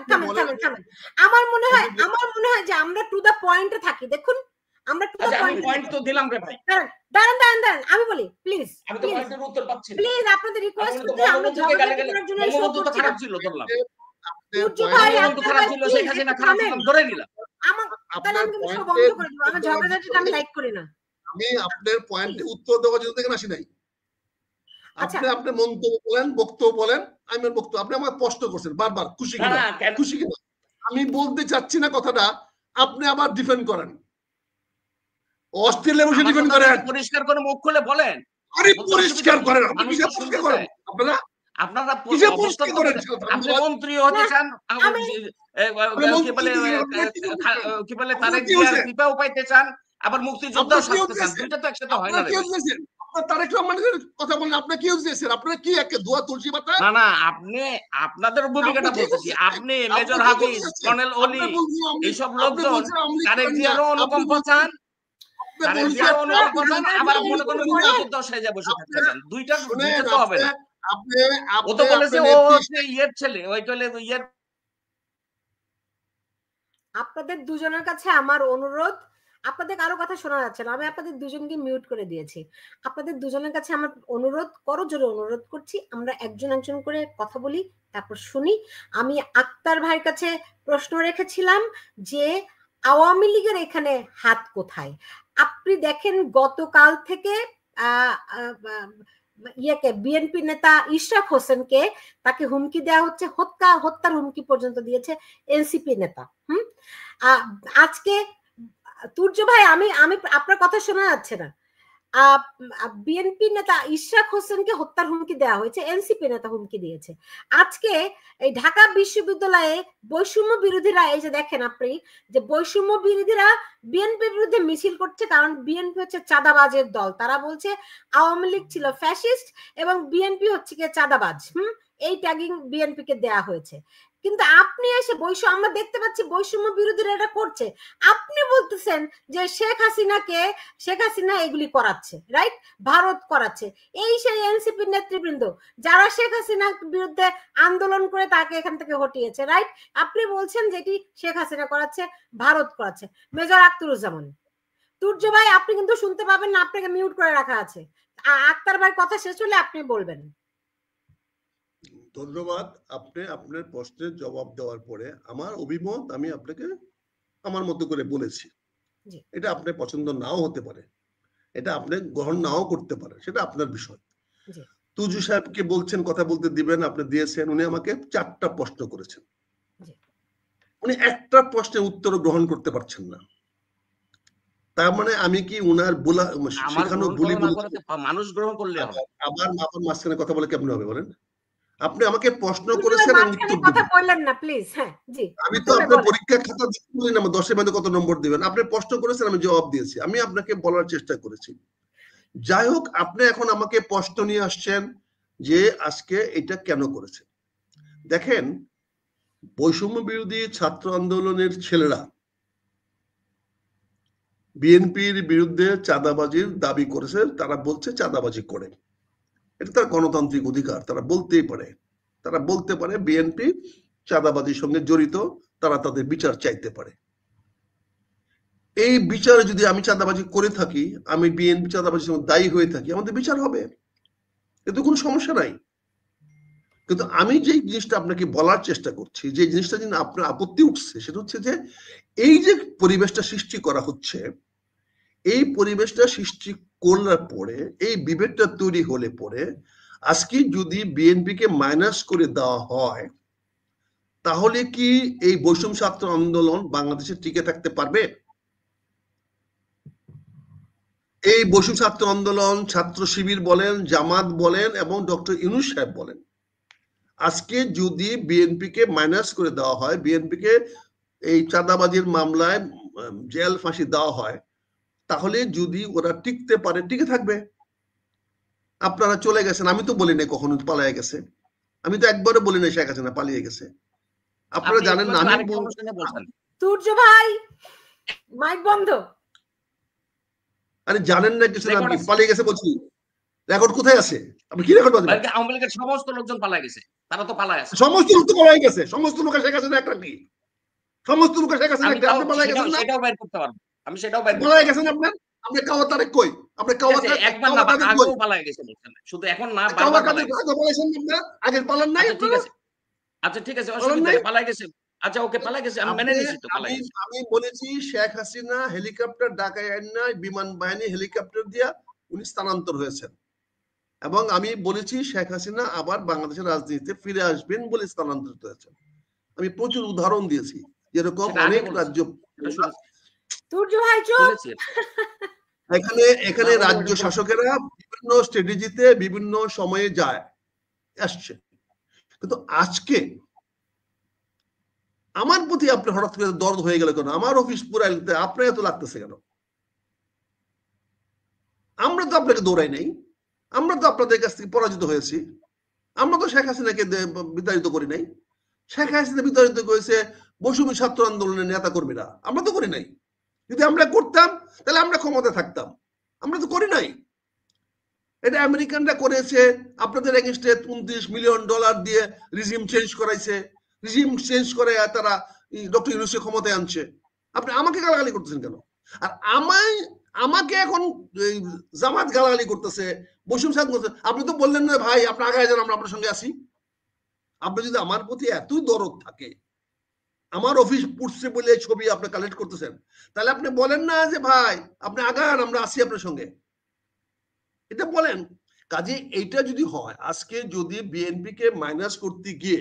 থামেন। আমার মনে হয় যে আমরা টু দা পয়েন্টে থাকি। দেখুন, আমরা টু দা পয়েন্ট তো দিলাম রে ভাই। দাঁড়ান, আমি বলি, প্লিজ আমি তো পয়েন্টের উত্তর পাচ্ছি না। প্লিজ, আপনাদের রিকোয়েস্ট করতে আমরা বঙ্গবন্ধুকে গালি গেলে ঝগড়া জন্য এই শো বঙ্গবন্ধু তো করছি খারাপ না। ছিল, ধরলাম। সূর্য ভাই, বঙ্গবন্ধু খারাপ ছিল, শেখ হাসিনা খারাপ ছিল, ধরে নিলাম। তাহলে আমি কিন্তু সব বন্ধ করে দেব। আমি ঝগড়াঝাটিটা আমি লাইক করি না। আমি আপনার পয়েন্টে উত্তর দেওয়ার জন্য এখানে আসি নাই। আপনি আপনার মন্তব্য বলেন, বক্তব্য বলেন, আমি আমার বক্তব্য, আপনি আমাকে প্রশ্ন করছেন বারবার, খুশি কিনা খুশি কিনা। আমি বলতে চাচ্ছি না কথাটা, আপনি আবার ডিফেন্ড করেন, অস্ট্রেলিয়া বসে ডিফেন্ড করেন, পরিষ্কার করে মুখ খুলে বলেন। আরে পরিষ্কার করেন, আপনি কিসে পরিষ্কার করেন? আপনারা কিসে পরিষ্কার করেন? আপনি মন্ত্রী হতে চান, কি বলে তারেক জিয়ার কৃপাও পাইতে চান, আবার মুক্তিযোদ্ধা শাস্তি চান, দুইটা তো একসাথে হয় না রে। তারেক রহমানের কথা বলেন, আপনি কি দিয়েছেন? আপনারা কি একে দোয়া তুলসী পাতা? না, আপনি আপনাদের ভূমিকাটা বলতেছি। আপনি মেজর হাফিজ, কর্নেল অলি, এইসব লোকজন তারেক জিয়ারও অনুকম্প চান, আবার মনে করেন মুক্তিযোদ্ধা সেজে বসে থাকতে চান। দুইটা তো হবে না। ও তো বলেছে ও হচ্ছে ইয়ের ছেলে, ওই কলে ইয়ের। আপনাদের দুজনের কাছে আমার অনুরোধ, আপনাদের কারো কথা শোনা যাচ্ছে না, আমি আপনাদের দুজনকে মিউট করে দিয়েছি। আপনাদের দুজনের কাছে আমার অনুরোধ, করজোরে অনুরোধ করছি, আমরা একজন একজন করে কথা বলি, তারপর শুনি। আমি আক্তার ভাইয়ের কাছে প্রশ্ন রেখেছিলাম যে আওয়ামী লীগের এখানে হাত কোথায়। আপনি দেখেন গতকাল থেকে বিএনপি নেতা ইশরাক হোসেনকে তাকে হুমকি দেওয়া হচ্ছে, হত্যার হুমকি পর্যন্ত দিয়েছে এনসিপি নেতা। আজকে তুর্য ভাই, আমি আপনার কথা শোনা যাচ্ছে না। বিএনপি নেতা ইশরাক হোসেনকে হত্যার হুমকি দেওয়া হয়েছে, এনসিপি নেতা হুমকি দিয়েছে। আজকে এই ঢাকা বিশ্ববিদ্যালয়ে বৈষম্য বিরোধীরা, এই যে দেখেন আপনি যে বৈষম্য বিরোধীরা বিএনপির বিরুদ্ধে মিছিল করছে, কারণ বিএনপি হচ্ছে চাঁদাবাজের দল। তারা বলছে আওয়ামী লীগ ছিল ফ্যাসিস্ট এবং বিএনপি হচ্ছে কি চাঁদাবাজ। এই ট্যাগিং বিএনপি কে দেয়া হয়েছে। কিন্তু আপনি এসে আমরা দেখতে পাচ্ছি বৈষম্য বিরোধীরা এটা করছে, আপনি বলতেছেন যে শেখ হাসিনা এগুলি করাচ্ছে, রাইট? ভারত করাচ্ছে। এই সেই এনসিপি নেতৃবৃন্দ যারা শেখ হাসিনার বিরুদ্ধে আন্দোলন করে তাকে এখান থেকে হটিয়েছে, রাইট? আপনি বলছেন যেটি শেখ হাসিনা করাচ্ছে, ভারত করাচ্ছে। মেজর আখতারুজ্জামান, তুর্য ভাই আপনি কিন্তু শুনতে পাবেন না, আপনাকে মিউট করে রাখা আছে। আক্তার ভাইয়ের কথা শেষ হলে আপনি বলবেন। ধন্যবাদ। আপনি আপনার প্রশ্নের জবাব দেওয়ার পরে আমার অভিমত আমি আপনাকে আমার মতো করে বলেছি। এটা আপনার পছন্দ নাও হতে পারে, এটা আপনি গ্রহণ নাও করতে পারে, সেটা আপনার বিষয়। তুজু সাহেবকে বলছেন কথা বলতে দিবেন, আপনি দিয়েছেন। উনি আমাকে 4টা প্রশ্ন করেছেন, উনি একটা প্রশ্নের উত্তর গ্রহণ করতে পারছেন না। তার মানে আমি কি উনার শেখানো বলি মানুষ গ্রহণ করলে আবার মাঝখানে কথা বলে কেমন হবে বলেন? আপনি আমাকে প্রশ্ন করেছেন, আমি উত্তর কথা বললেন না প্লিজ। হ্যাঁ জি, আমি তো আপনার পরীক্ষা খাতা দেখতে না 10-এর মধ্যে কত নম্বর দিবেন। আপনি প্রশ্ন করেছেন, আমি জবাব দিয়েছি, আমি আপনাকে বলার চেষ্টা করেছি। যাই হোক, আপনি এখন আমাকে প্রশ্ন নিয়ে আসছেন যে আজকে এটা কেন করেছেন। দেখেন, বৈষম্য বিরোধী ছাত্র আন্দোলনের ছেলেরা বিএনপির বিরুদ্ধে চাঁদাবাজির দাবি করেছে। তারা বলছে চাঁদাবাজি করে, এটা তার গণতান্ত্রিক অধিকার, তারা বলতেই পারে। তারা বলতে পারে বিএনপি চাঁদাবাজির সঙ্গে জড়িত, তারা তাদের বিচার চাইতে পারে। এই বিচারে যদি আমি চাঁদাবাজি করে থাকি, আমি বিএনপি চাঁদাবাজির সঙ্গে দায়ী হয়ে থাকি, আমাদের বিচার হবে, এতে কোনো সমস্যা নাই। কিন্তু আমি যে জিনিসটা আপনাকে বলার চেষ্টা করছি, যে জিনিসটা যদি আপনার আপত্তি উঠছে, সেটা হচ্ছে যে এই যে পরিবেশটা সৃষ্টি করা হচ্ছে, এই পরিবেশটা সৃষ্টি করলে পরে, এই বিভেদটা তৈরি হলে পরে আজকে যদি বিএনপিকে মাইনাস করে দেওয়া হয়, তাহলে কি এই বৈষম্য ছাত্র আন্দোলন বাংলাদেশে টিকে থাকতে পারবে? এই বৈষম্য ছাত্র আন্দোলন, ছাত্র শিবির বলেন, জামাত বলেন এবং ডক্টর ইউনূস সাহেব বলেন, আজকে যদি বিএনপিকে মাইনাস করে দেওয়া হয়, বিএনপিকে এই চাঁদাবাজির মামলায় জেল ফাঁসি দেওয়া হয়, তাহলে যদি ওরা টিকতে পারে, টিকে থাকবে। আপনারা চলে গেছেন, আমি তো বলি নাই কখনো পালিয়ে গেছে, আমি তো একবারও বলি নাই শেখ হাসিনা পালিয়ে গেছে। আপনারা জানেন না, আমি সূর্য ভাই মাইক বন্ধ। আরে জানেন না কিছু, নাম কি পালিয়ে গেছে বলছি? রেকর্ড কোথায় আছে? আপনি কি রেকর্ড পাবেন? আওয়ামী লীগের সমস্ত লোকজন পালিয়ে গেছে, তারা তো পালায় আছে। সমস্ত লোক তো পালিয়ে গেছে, সমস্ত লোক শেখ হাসিনা একটা কি? সমস্ত লোক শেখ হাসিনা একটা, আপনি পালিয়ে গেছেন না? সেটাও বাইর করতে পারবো, আমি সেটাও বাইর করতে পালিয়ে গেছেন আপনার। আপনি কাওয়া তারেক কই? আপনি কাওয়া তারেক একবার না, আগেও পালিয়ে গেছে বলছেন, শুধু এখন না, বারবার পালিয়ে গেছে। আগে পালান নাই? ঠিক আছে, আচ্ছা ঠিক আছে, অসুবিধা নেই, পালিয়ে গেছে। আচ্ছা ওকে, পালিয়ে গেছে, আমি মেনে নিছি তো পালিয়ে গেছে। আমি বলেছি শেখ হাসিনা হেলিকপ্টার ঢাকায় আনা, বিমান বাহিনী হেলিকপ্টার দিয়া উনি স্থানান্তর হয়েছেন, এবং আমি বলেছি শেখ হাসিনা আবার বাংলাদেশের রাজনীতিতে ফিরে আসবেন বলে স্থানান্তরিত হয়েছেন। আমি প্রচুর উদাহরণ দিয়েছি, যেরকম অনেক রাজ্য, এখানে রাজ্য শাসকেরা বিভিন্ন স্ট্র্যাটেজিতে বিভিন্ন সময়ে যায় আসছে, কিন্তু আজকে আমার প্রতি আপনি হঠাৎ করে দরদ হয়ে গেল কেন? আমার অফিস পুরা আপনার এত লাগতেছে কেন? আমরা তো আপনাকে দৌড়াই নাই, আমরা তো আপনাদের কাছ থেকে পরাজিত হয়েছি, আমরা তো শেখ হাসিনাকে বিতাড়িত করি নাই। শেখ হাসিনা বিতাড়িত করেছে বৈষম্য ছাত্র আন্দোলনের নেতা কর্মীরা, আমরা তো করি নাই। যদি আমরা করতাম তাহলে আমরা ক্ষমতায় থাকতাম, আমরা তো করি নাই। এটা আমেরিকানরা করেছে, আপনাদের এগেইনস্টে $29 মিলিয়ন দিয়ে রিজিম চেঞ্জ করাইছে, রিজিম চেঞ্জ করে তারা ডক্টর ইউনূসকে ক্ষমতায় আনছে। আপনি আমাকে গালাগালি করতেছেন কেন? আর আমাকে এখন জামাত গালাগালি করতেছে, বৈষম্য ছাত্র করতেছে। আপনি তো বললেন না ভাই আপনি আগায় যান, আমরা আপনার সঙ্গে আসি। আপনি যদি আমার প্রতি এতই দরদ থাকে, আমার অফিস পুড়ছে বলে ছবি আপনি কালেক্ট করতেছেন, তাহলে আপনি বলেন না যে ভাই আপনি আগান, আমরা আসি আপনার সঙ্গে, এটা বলেন। কাজে এইটা যদি হয়, আজকে যদি বিএনপি কে মাইনাস করতে গিয়ে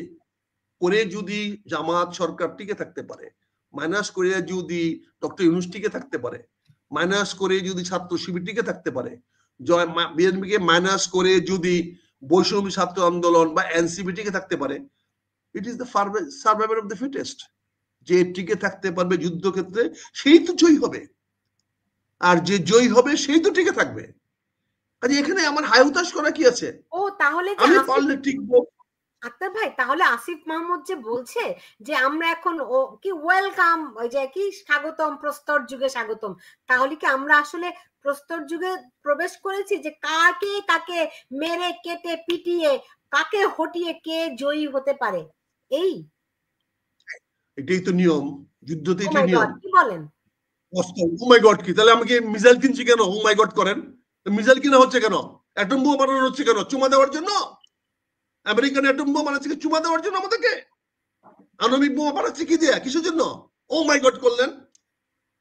করে যদি জামাত সরকার টিকে থাকতে পারে, মাইনাস করে যদি ডক্টর ইউনূস টিকে থাকতে পারে, মাইনাস করে যদি ছাত্র শিবির টিকে থাকতে পারে, বিএনপি কে মাইনাস করে যদি বৈষম্য ছাত্র আন্দোলন বা এনসিপি টিকে থাকতে পারে, it is the survival of the fittest. যে টিকে থাকতে পারবে যুদ্ধক্ষেত্রে সেই তো জয়ী হবে, আর যে জয়ী হবে সেই তো টিকে থাকবে। আরে এখানে আমার হায়ুতাস করা কি আছে? ও তাহলে আমি পারলে টিকবো। আক্তার ভাই, তাহলে আসিফ মাহমুদ যে বলছে যে আমরা এখন কি ওয়েলকাম, ওই যে কি স্বাগতম, প্রস্তর যুগে স্বাগতম, তাহলে কি আমরা আসলে প্রস্তর যুগে প্রবেশ করেছি? যে কাকে কাকে মেরে কেটে পিটিয়ে কাকে হটিয়ে কে জয়ী হতে পারে, এটাই তো নিয়ম, যুদ্ধতে এটাই নিয়ম। কি বলেন? ও মাই গড কি? তাহলে আমাকে মিসাইল কিনছি কেন? ও মাই গড করেন, মিসাইল কিনা হচ্ছে কেন? অ্যাটম বোমা বানানো হচ্ছে কেন? চুমা দেওয়ার জন্য? আমেরিকান অ্যাটম বোমা বানাচ্ছে চুমা দেওয়ার জন্য আমাদেরকে? আণবিক বোমা বানাচ্ছে কি দিয়ে, কিসের জন্য? ও মাই গড করলেন।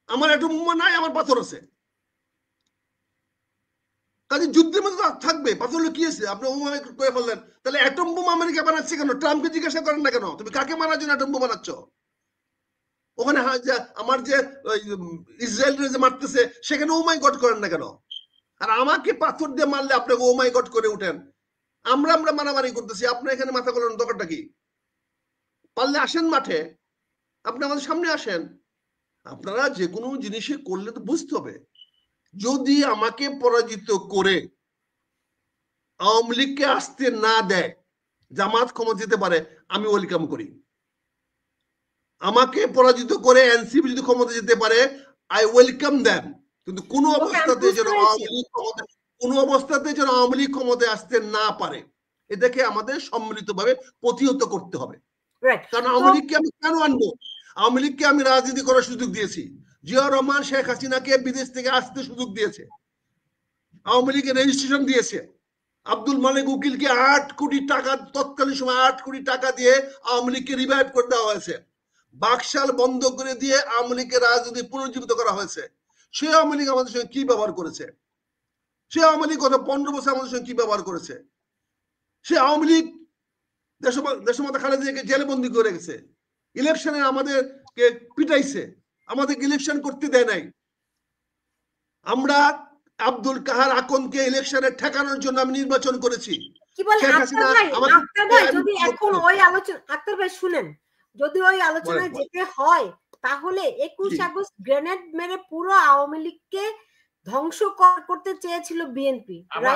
আমার অ্যাটম বোমা নাই, আমার পাথর আছে। কাজে যুদ্ধের মধ্যে থাকবে, পাথর কি আছে? আপনি ও মাই করে বললেন, তাহলে অ্যাটম বোমা আমেরিকা বানাচ্ছে কেন? ট্রাম্পকে জিজ্ঞাসা করেন না কেন তুমি কাকে মারার জন্য অ্যাটম বোমা বানাচ্ছ? ওখানে আমার যে ইসরায়েল যে মারতেছে সেখানে ও মাই গড করেন না কেন? আর আমাকে পাথর দিয়ে মারলে আপনাকে ও মাই গড করে উঠেন। আমরা মারামারি করতেছি, আপনার এখানে মাথা গলানোর দরকারটা কি? পারলে আসেন মাঠে, আপনি আমাদের সামনে আসেন। আপনারা যে কোনো জিনিসে করলে তো বুঝতে হবে, যদি আমাকে পরাজিত করে আওয়ামী লীগকে আসতে না দেয়, জামাত ক্ষমতা যেতে পারে, আমি ওয়েলকাম করি। আমাকে পরাজিত করে এনসিপি যদি ক্ষমতা যেতে পারে, আই ওয়েলকাম দেম। কিন্তু কোনো অবস্থাতে যেন আওয়ামী লীগ ক্ষমতায় আসতে না পারে, এটাকে আমাদের সম্মিলিতভাবে প্রতিহত করতে হবে। কারণ আওয়ামী লীগকে আমি কেন আনবো? আওয়ামী লীগকে আমি রাজনীতি করার সুযোগ দিয়েছি, জিয়াউর রহমান শেখ হাসিনাকে বিদেশ থেকে আসতে সুযোগ দিয়েছে, আওয়ামী লীগের রেজিস্ট্রেশন দিয়েছে, আব্দুল মালিক উকিলকে 8 কোটি টাকা, তৎকালীন সময় 8 কোটি টাকা দিয়ে আওয়ামী লীগকে রিভাইভ করে দেওয়া হয়েছে, বাকশাল বন্ধ করে দিয়ে আওয়ামী লীগের রাজনীতি পুনর্জীবিত করা হয়েছে। সেই আওয়ামী লীগ আমাদের সঙ্গে কি ব্যবহার করেছে? সে আওয়ামী লীগ গত 15 বছর আমাদের সঙ্গে কি ব্যবহার করেছে। সে আওয়ামী লীগ দেশমাতা খালেদাকে জেলে বন্দি করে গেছে, ইলেকশনে আমাদেরকে পিটাইছে, আমাদেরকে ইলেকশন করতে দেয় নাই। আমরা আব্দুল কাহার আকনকে ইলেকশনে ঠেকানোর জন্য আমি নির্বাচন করেছি। কি বলে আক্তার ভাই, যদি এখন ওই আলোচনা, আক্তার ভাই শুনেন, যদি ওই আলোচনায় যেতে হয় তাহলে 21 আগস্ট গ্রেনেড মেরে পুরো আওয়ামী লীগকে ধ্বংস করতে চেয়েছিল বিএনপি, না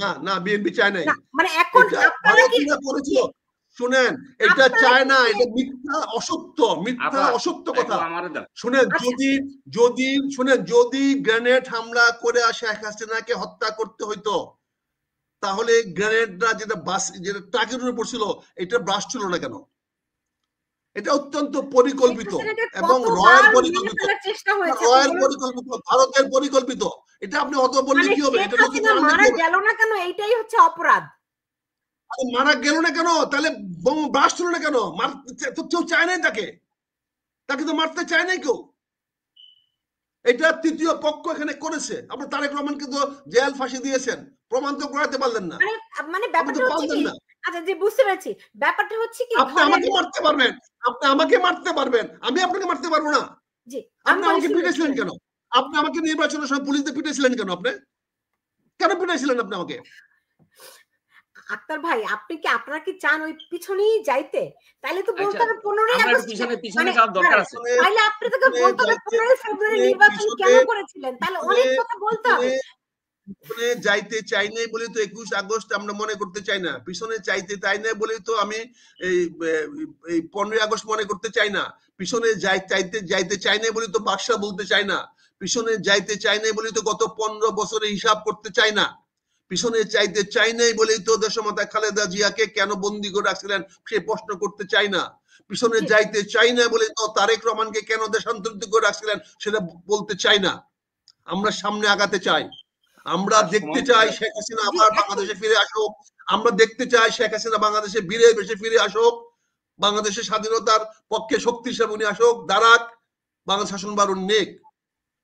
না না, বিএনপি চায় নাই। মানে এখন আপনারা কি করেছিল? শুনেন, এটা চায় না, এটা মিথ্যা অসত্য, মিথ্যা অসত্য কথা। শুনেন, যদি গ্রেনেড হামলা করে শেখ হাসিনাকে হত্যা করতে হইতো তাহলে গ্রেনেডটা যেটা ট্রাকের উপর পড়ছিল এটা ব্রাস্ট ছিল না কেন? এটা অত্যন্ত পরিকল্পিত এবং রয়ের পরিকল্পিত, ভারতের পরিকল্পিত। এটা আপনি অত বললে কি হবে? এটা মারা গেল না কেন, এইটাই হচ্ছে অপরাধ। মারা গেল না কেন, তাহলে ব্রাস্ট হলো না কেন? কেউ চায় নাই তাকে তো মারতে চায় নাই কেউ। এটা তৃতীয় পক্ষ এখানে করেছে। আপনার তারেক রহমানকে তো জেল ফাঁসি দিয়েছেন, প্রমাণ তো করাতে পারলেন না। মানে ব্যাপারটা হচ্ছে কি, আচ্ছা যে বুঝতে পেরেছি, ব্যাপারটা হচ্ছে কি, আপনি আমাকে মারতে পারবেন, আমি আপনাকে মারতে পারবো না। জি, আপনি আমাকে পিটাইছিলেন কেন? আপনি আমাকে নির্বাচনের সময় পুলিশ দিয়ে পিটাইছিলেন কেন? আপনি কেন পিটাইছিলেন? আপনি আমাকে আক্তার ভাই, আপনি কি আপনারা কি চান ওই পিছনেই যাইতে? তাইলে তো বলতে হবে 15ই আগস্ট পিছনে যাওয়ার দরকার আছে। তাইলে আপনি তো বলতে হবে 15ই ফেব্রুয়ারি নির্বাচন কেন করেছিলেন, তাহলে অনেক কথা বলতে হবে। পিছনে যাইতে চাই নাই বলে তো 21 আগস্ট আমরা মনে করতে চাই না। পিছনে চাইতে চাই না বলে তো আমি এই 15ই আগস্ট মনে করতে চাই না। পিছনে যাইতে চাই না বলে তো বাদশা বলতে চাই না। পিছনে যাইতে চাই না বলে তো গত 15 বছরে হিসাব করতে চাই না। পিছনে চাইতে চাই নাই বলেই তো দেশমাতা খালেদা জিয়াকে কেন বন্দি করে রাখছিলেন সে প্রশ্ন করতে চাই না। পিছনে যাইতে চাই না বলে তো তারেক রহমানকে কেন দেশান্তরিত করে রাখছিলেন সেটা বলতে চাই না। আমরা সামনে আগাতে চাই। আমরা দেখতে চাই শেখ হাসিনা আবার বাংলাদেশে ফিরে আসুক। আমরা দেখতে চাই শেখ হাসিনা বাংলাদেশে বীরের বেশে ফিরে আসুক। বাংলাদেশের স্বাধীনতার পক্ষে শক্তি হিসেবে উনি আসুক, দাঁড়াক, বাংলাদেশ শাসনভার নেক,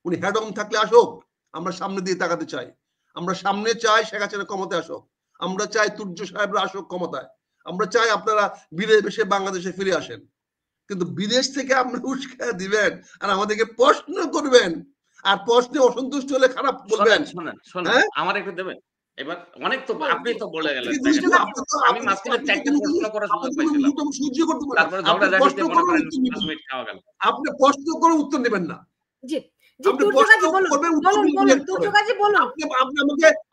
উনি হেডম থাকলে আসুক। আমরা সামনে দিয়ে তাকাতে চাই। আমরা সামনে চাই শেখ হাসিনা ক্ষমতায় আসুক। আমরা চাই তুর্য সাহেবরা আসুক ক্ষমতায়। আমরা চাই আপনারা বীরের বেশে বাংলাদেশে ফিরে আসেন। কিন্তু বিদেশ থেকে আমরা উস্কা দিবেন আর আমাদেরকে প্রশ্ন করবেন, আর প্রশ্নে অসন্তুষ্ট হলে খারাপ বলবেন। শোনেন, আমার একটু দেবেন। এবার অনেক তো আপনি তো বলে গেলেন, আমি মাঝখানে 4টা প্রশ্ন করার সুযোগ পাইছিলাম, তারপরে ঝগড়াঝাটিতে মনে করেন 5 মিনিট খাওয়া গেল। আপনি প্রশ্ন করে উত্তর নেবেন না। জি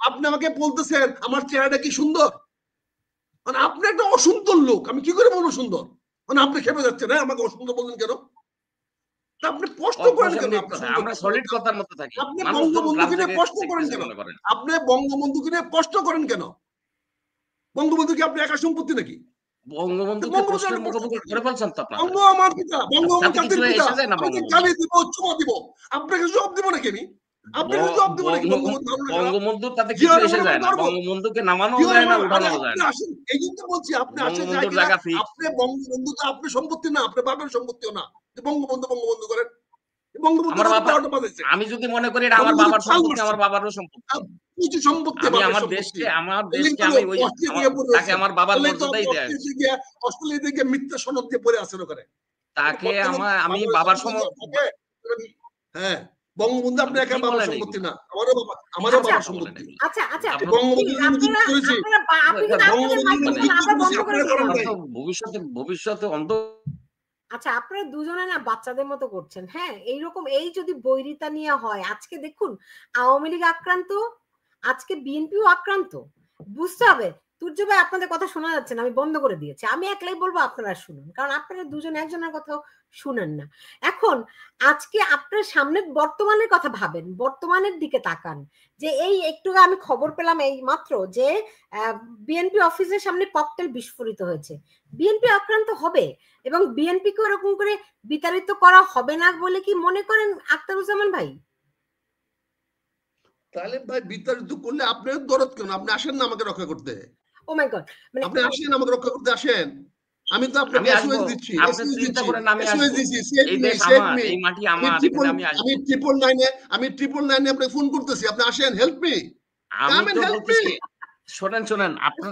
আপনি আমাকে বলতেছেন আমার চেহারাটা কি সুন্দর, মানে আপনি একটা অসুন্দর লোক, আমি কি করে বলবো সুন্দর? মানে আপনি খেপে যাচ্ছেন, হ্যাঁ আমাকে অসুন্দর বললেন কেন? আপনি প্রশ্ন করেন কেন? আমরা সলিড কথার মধ্যে থাকি। আপনি বঙ্গবন্ধুকে নিয়ে প্রশ্ন করেন কেন? আপনি বঙ্গবন্ধুকে নিয়ে প্রশ্ন করেন কেন? বঙ্গবন্ধু কি আপনি একা সম্পত্তি নাকি? বঙ্গবন্ধুকে প্রশ্নের মুখোমুখি করে বলছেন তো আপনারা। বঙ্গ আমার পিতা, বঙ্গবন্ধু জাতির পিতা। আমি গালি দিব, চুমা দিব, আপনাকে জবাব দিব নাকি আমি? আপনাকে জবাব দিব নাকি? বঙ্গবন্ধু তাতে কিছু এসে যায় না, বঙ্গবন্ধুকে নামানো যায় না, উঠানো যায় না। এই জন্য বলছি আপনি আসেন, আপনি বঙ্গবন্ধু তো আপনি সম্পত্তি না, আপনি বাবার সম্পত্তিও না। বঙ্গবন্ধু করেন। আমি যদি মনে করি এটা আমার বাবার সম্পত্তি, আমার বাবারও সম্পত্তি, আমি আমার দেশকে আমি ওই তাকে আমার বাবার মর্যাদাই দেয়। অস্ট্রেলিয়া থেকে মিথ্যা সনদ দিয়ে পড়ে আছেন ওখানে, তাকে আমি বাবার হ্যাঁ বঙ্গবন্ধু আপনি একা বাবার সম্পত্তি না, আমারও বাবার সম্পত্তি। আচ্ছা আচ্ছা ভবিষ্যতে অন্ধ। আচ্ছা আপনারা দুজনে না বাচ্চাদের মতো করছেন। হ্যাঁ এইরকম এই যদি বৈরিতা নিয়ে হয়, আজকে দেখুন আওয়ামী লীগ আক্রান্ত, আজকে বিএনপিও আক্রান্ত, বুঝতে হবে। তুর্য ভাই আপনাদের কথা শোনা যাচ্ছে না, আমি বন্ধ করে দিয়েছি। আমি একলাই বলবো আপনারা শুনুন, কারণ আপনারা দুজন একজনের কথাও শুনেন না। এখন আজকে আপনার সামনে বর্তমানের কথা ভাবেন, বর্তমানের দিকে তাকান। যে এই একটু আমি খবর পেলাম এই মাত্র যে বিএনপি অফিসের সামনে ককটেল বিস্ফোরিত হয়েছে। বিএনপি আক্রান্ত হবে এবং বিএনপি কে ওরকম করে বিতাড়িত করা হবে না বলে কি মনে করেন আখতারুজ্জামান ভাই? তাহলে ভাই বিতাড়িত করলে আপনার দরদ কেন? আপনি আসেন না আমাকে রক্ষা করতে। ও মাই গড, মানে আপনি আসেন আমাকে রক্ষা করতে, আসেন। আমি তো আপনাকে আমি আসবো, এসওএস দিচ্ছি, আপনি চিন্তা করেন আমি এসওএস আসবো। দিচ্ছি, সেভ এই মি, দেশ সেভ আমার, মি। এই মাটি আমি আমার, ট্রিপল এখানে আমি আসবো। ট্রিপল নাইনে আপনাকে ফোন করতেছি, আপনি আসেন, হেল্প মি, আমি কাম এন্ড তো হেল্প মি। বলতেছি, শোনেন আপনার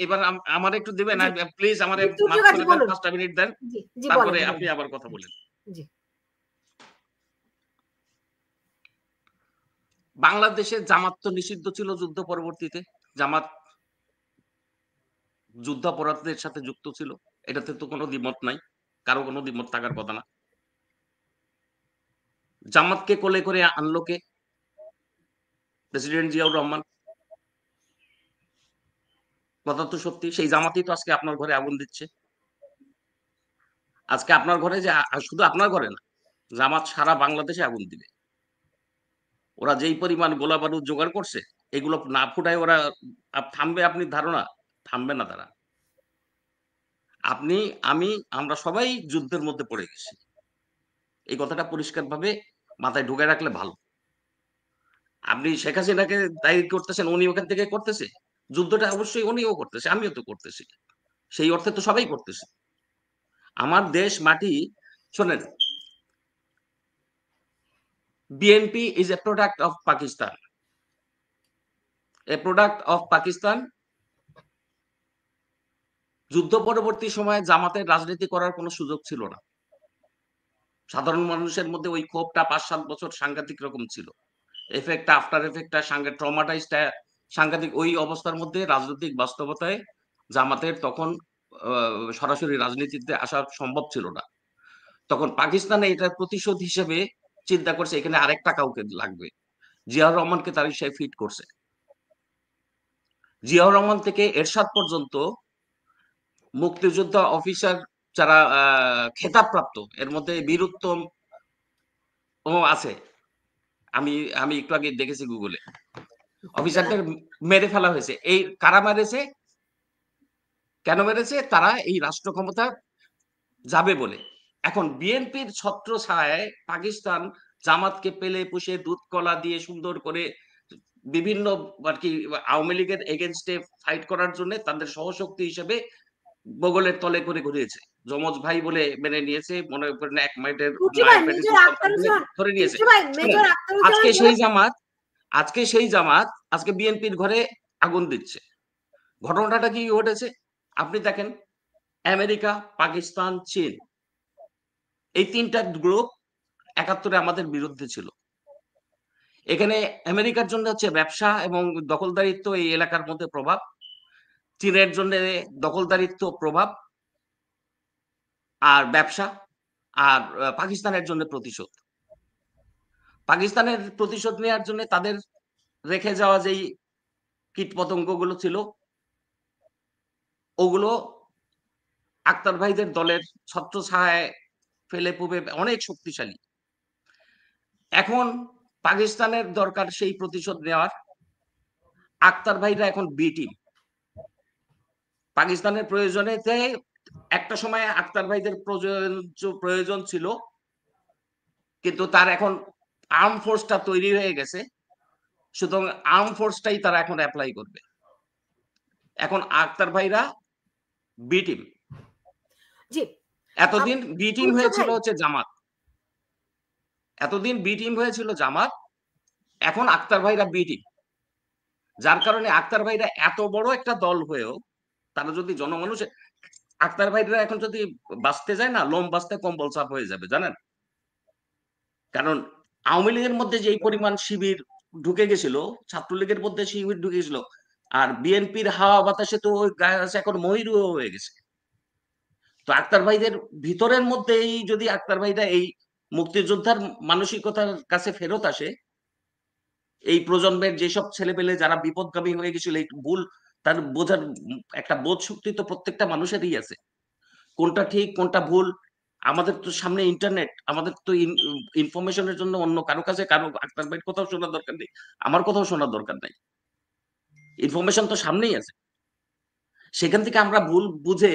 এবার আমার একটু দিবেন, জি প্লিজ আমারে জি মাফ ঠিক আছে, করে দেন, বলুন। 5টা মিনিট দেন, জি জি তারপরে বলেন আপনি বলেন। আবার কথা বলেন। জি বাংলাদেশে জামাত তো নিষিদ্ধ ছিল যুদ্ধ পরবর্তীতে। জামাত যুদ্ধাপরাধীদের সাথে যুক্ত ছিল, এটাতে তো কোনো দ্বিমত নাই, কারো কোনো দ্বিমত থাকার কথা না। জামাতকে কোলে করে আনলো কে? প্রেসিডেন্ট জিয়াউর রহমান। কথা তো সত্যি, সেই জামাতই তো আজকে আপনার ঘরে আগুন দিচ্ছে। আজকে আপনার ঘরে যে শুধু আপনার ঘরে না, জামাত সারা বাংলাদেশে আগুন দিবে। ওরা যেই পরিমাণ গোলা বারুদ জোগাড় করছে, এগুলো না ফুটায় ওরা থামবে, আপনি ধারণা? থামবে না তারা। আপনি, আমি, আমরা সবাই যুদ্ধের মধ্যে পড়ে গেছি। এই কথাটা পরিষ্কারভাবে মাথায় ঢুকে রাখলে ভালো। আপনি শেখ হাসিনাকে দায়ী করতেছেন, উনি ওখান থেকে করতেছে যুদ্ধটা, অবশ্যই উনিও করতেছে, আমিও তো করতেছি, সেই অর্থে তো সবাই করতেছে। আমার দেশ মাটি, শোনেন, BNP is a product of Pakistan, A product of Pakistan. যুদ্ধ পরবর্তী সময়ে জামাতের রাজনীতি করার কোনো সুযোগ ছিল না। সাধারণ মানুষের মধ্যে ওই ক্ষোভটা 5-7 বছর সাংঘাতিক রকম ছিল। এফেক্টটা, আফটার এফেক্টটা ট্রমাটাইজটা সাংঘাতিক। ওই অবস্থার মধ্যে রাজনৈতিক বাস্তবতায় জামাতের তখন সরাসরি রাজনীতিতে আসা সম্ভব ছিল না। তখন পাকিস্তানে এটার প্রতিশোধ হিসেবে চিন্তা করছে এখানে আরেকটা কাউকে লাগবে। জিয়াউর রহমানকে তার হিসেবে ফিট করছে। জিয়াউর রহমান থেকে এরশাদ পর্যন্ত মুক্তিযোদ্ধা অফিসার যারা খেতাবপ্রাপ্ত, এর মধ্যে বীরুত্তম ও আছে। আমি আমি একটু আগে দেখেছি গুগলে, অফিসারদের মেরে ফেলা হয়েছে। এই কারা মেরেছে, কেন মেরেছে? তারা এই রাষ্ট্র ক্ষমতা যাবে বলে। এখন বিএনপির ছত্র ছায়ায় পাকিস্তান জামাতকে পেলে পুষে দুধ কলা দিয়ে সুন্দর করে বিভিন্ন আর কি আওয়ামী লীগের এগেনস্টে ফাইট করার জন্য তাদের সহশক্তি হিসেবে বগলের তলে করে ঘুরিয়েছে। যমজ ভাই বলে মেনে নিয়েছে, মনে করেন এক মায়ের পেটে দুধ ধরে নিয়েছে। আজকে সেই জামাত, আজকে বিএনপির ঘরে আগুন দিচ্ছে। ঘটনাটা কি ঘটেছে আপনি দেখেন। আমেরিকা, পাকিস্তান, চীন, এই 3টা গ্রুপ 71-এ আমাদের বিরুদ্ধে ছিল। এখানে আমেরিকার জন্য হচ্ছে ব্যবসা এবং দখলদারিত্ব এই এলাকার মধ্যে প্রভাব, চীনের জন্য দখলদারিত্ব প্রভাব আর ব্যবসা, আর পাকিস্তানের জন্য প্রতিশোধ। পাকিস্তানের প্রতিশোধ নেওয়ার জন্য তাদের রেখে যাওয়া যেই কীটপতঙ্গগুলো ছিল, ওগুলো আক্তার ভাইদের দলের ছত্রছায়ায় ফেলে পুবে অনেক শক্তিশালী। এখন পাকিস্তানের দরকার সেই প্রতিশোধ নেওয়ার। আক্তার ভাইরা এখন বি টিম। পাকিস্তানের প্রয়োজনে একটা সময় আক্তার ভাইদের প্রয়োজন ছিল, কিন্তু তার এখন আর্ম ফোর্সটা তৈরি হয়ে গেছে, সুতরাং আর্ম ফোর্সটাই তারা এখন অ্যাপ্লাই করবে। এখন আক্তার ভাইরা বি টিম। জি এতদিন বি টিম হয়েছিল হচ্ছে জামাত, এতদিন বি টিম হয়েছিল জামাত, এখন আক্তার ভাইরা বি টিম। যার কারণে আক্তার ভাইরা এত বড় একটা দল হয়েও তারা যদি জনমানুষে, আক্তার ভাইরা এখন যদি বাঁচতে যায় না, লোম বাঁচতে কম্বল চাপ হয়ে যাবে, জানেন? কারণ আওয়ামী লীগের মধ্যে যেই পরিমাণ শিবির ঢুকে গেছিল, ছাত্রলীগের মধ্যে শিবির ঢুকে গেছিল, আর বিএনপির হাওয়া বাতাসে তো এখন মহিরু হয়ে গেছে। তো আক্তার ভাইদের ভিতরের মধ্যেই যদি আক্তার ভাইরা এই মুক্তিযোদ্ধার মানসিকতার কাছে ফেরত আসে, এই প্রজন্মের যেসব ছেলেপেলে যারা বিপদগামী হয়ে গেছিল, এই ভুল তার বোঝার একটা বোধ শক্তি তো প্রত্যেকটা মানুষেরই আছে, কোনটা ঠিক কোনটা ভুল। আমাদের তো সামনে ইন্টারনেট, আমাদের তো ইনফরমেশনের জন্য অন্য কারো কাছে, কারো আক্তার ভাইয়ের কোথাও শোনার দরকার নেই, আমার কোথাও শোনার দরকার নাই, ইনফরমেশন তো সামনেই আছে। সেখান থেকে আমরা ভুল বুঝে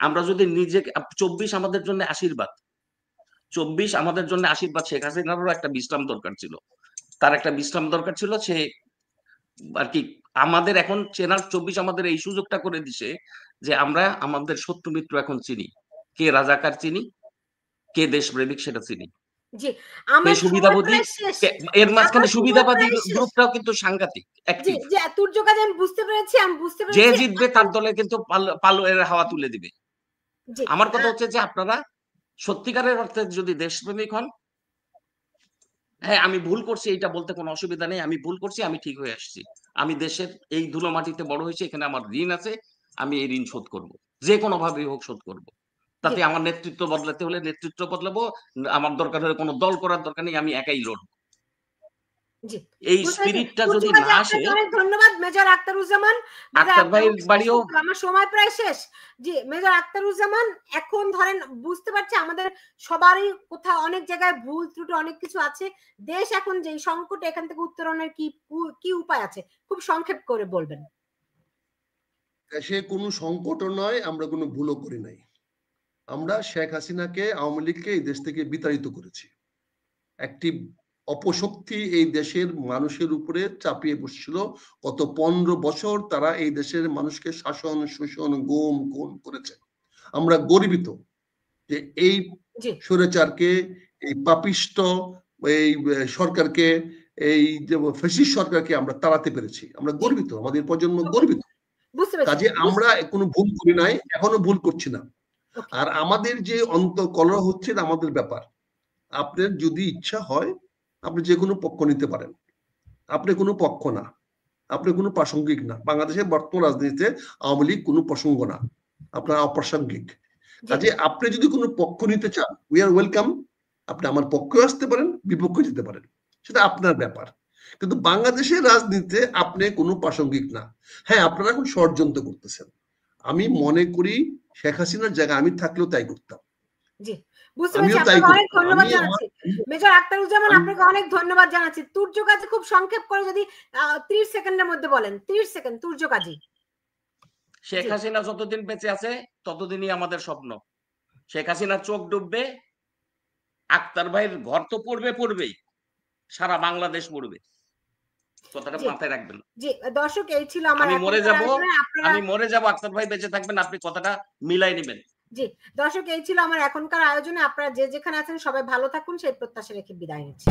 আমরা যদি নিজেকে, 24 আমাদের জন্য আশীর্বাদ, 24 আমাদের জন্য আশীর্বাদ। শেখ হাসিনারও একটা বিশ্রাম দরকার ছিল, তার একটা বিশ্রাম দরকার ছিল। সে আর কি আমাদের এখন চেনার 24 আমাদের এই সুযোগটা করে দিছে যে আমরা আমাদের শত্রু মিত্র এখন চিনি, কে রাজাকার চিনি, কে দেশপ্রেমিক সেটা চিনি, জি কে আমার সময় সুবিধাবাদী, প্রায় শেষ, এর মাঝখানে আমার সময় সুবিধাবাদী প্রায় শেষ। গ্রুপটাও কিন্তু সাংঘাতিক জি অ্যাক্টিভ। জি তুর্য কাজে আমি বুঝতে পেরেছি, যে জিতবে তার দলে কিন্তু পালের হাওয়া তুলে দিবে। জি আমার কথা হচ্ছে যে আপনারা সত্যিকারের অর্থে যদি দেশপ্রেমিক হন, হ্যাঁ আমি ভুল করছি এইটা বলতে কোনো অসুবিধা নেই, আমি ভুল করছি, আমি ঠিক হয়ে আসছি, আমি দেশের এই ধুলো মাটিতে বড় হয়েছি, এখানে আমার ঋণ আছে, আমি এই ঋণ শোধ করব, যে কোনো ভাবে হোক শোধ করব। জি তাতে আমার নেতৃত্ব বদলাতে হলে নেতৃত্ব বদলাবো, আমার দরকার হলে কোনো দল করার দরকার নেই, আমি একাই লড়বো। জি এই বুঝতে পেরেছি। স্পিরিটটা তুর্য যদি কাজে না আসে, আপনাকে অনেক ধন্যবাদ মেজর আখতারুজ্জামান। মেজর আক্তার ভাইয়ের বাড়িও আমার সময় প্রায় শেষ। জি মেজর আখতারুজ্জামান, এখন ধরেন বুঝতে পারছি আমাদের সবারই কোথাও অনেক জায়গায় ভুল ত্রুটি অনেক কিছু আছে। দেশ এখন যে সংকট, এখান থেকে উত্তরণের কি উপায় আছে, খুব সংক্ষেপ করে বলবেন। দেশে কোনো সংকটও নয়, আমরা কোনো ভুলও করি নাই। আমরা শেখ হাসিনাকে, আওয়ামী লীগকে এই দেশ থেকে বিতাড়িত করেছি। একটি অপশক্তি এই দেশের মানুষের উপরে চাপিয়ে বসছিল। গত 15 বছর তারা এই দেশের মানুষকে শাসন, শোষণ, গুম, খুন করেছে। আমরা গর্বিত যে এই স্বৈরাচারকে, এই পাপিষ্ট এই সরকারকে, এই যে ফ্যাসিস্ট সরকারকে আমরা তাড়াতে পেরেছি। আমরা গর্বিত, আমাদের প্রজন্ম গর্বিত। কাজে আমরা কোনো ভুল করি নাই, এখনো ভুল করছি না। আর আমাদের যে অন্তর্কলহ হচ্ছে আমাদের ব্যাপার। আপনার যদি ইচ্ছা হয় আপনি যে কোনো পক্ষ নিতে পারেন, আপনি কোনো পক্ষ না, আপনি কোনো প্রাসঙ্গিক না। বাংলাদেশের বর্তমান রাজনীতিতে আওয়ামী লীগ কোনো প্রসঙ্গ না, আপনার অপ্রাসঙ্গিক। কাজে আপনি যদি কোনো পক্ষ নিতে চান, উই আর ওয়েলকাম। আপনি আমার পক্ষে আসতে পারেন, বিপক্ষে যেতে পারেন, সেটা আপনার ব্যাপার। কিন্তু বাংলাদেশের রাজনীতিতে আপনি কোনো প্রাসঙ্গিক না। হ্যাঁ, আপনারা এখন ষড়যন্ত্র করতেছেন। আমি মনে করি শেখ হাসিনার জায়গায় আমি থাকলেও তাই করতাম। জি বুঝতে পেরেছি, আপনাকে অনেক ধন্যবাদ জানাচ্ছি মেজর আখতারুজ্জামান, আপনাকে অনেক ধন্যবাদ জানাচ্ছি। তুর্য কাজী খুব সংক্ষেপ করে যদি 30 সেকেন্ডের মধ্যে বলেন, 30 সেকেন্ড তুর্য কাজী। শেখ হাসিনা যতদিন বেঁচে আছে ততদিনই আমাদের স্বপ্ন। শেখ হাসিনার চোখ ডুববে, আক্তার ভাইয়ের ঘর তো পড়বেই, সারা বাংলাদেশ পড়বে, কথাটা মাথায় রাখবেন। জি দর্শক, এই ছিল আমার আমি মরে যাব, আক্তার ভাই বেঁচে থাকবেন, আপনি কথাটা মিলাই নেবেন। জি দর্শক, এই ছিল আমার এখনকার আয়োজনে। আপনারা যে যেখানে আছেন সবাই ভালো থাকুন, সেই প্রত্যাশা রেখে বিদায় নিচ্ছি।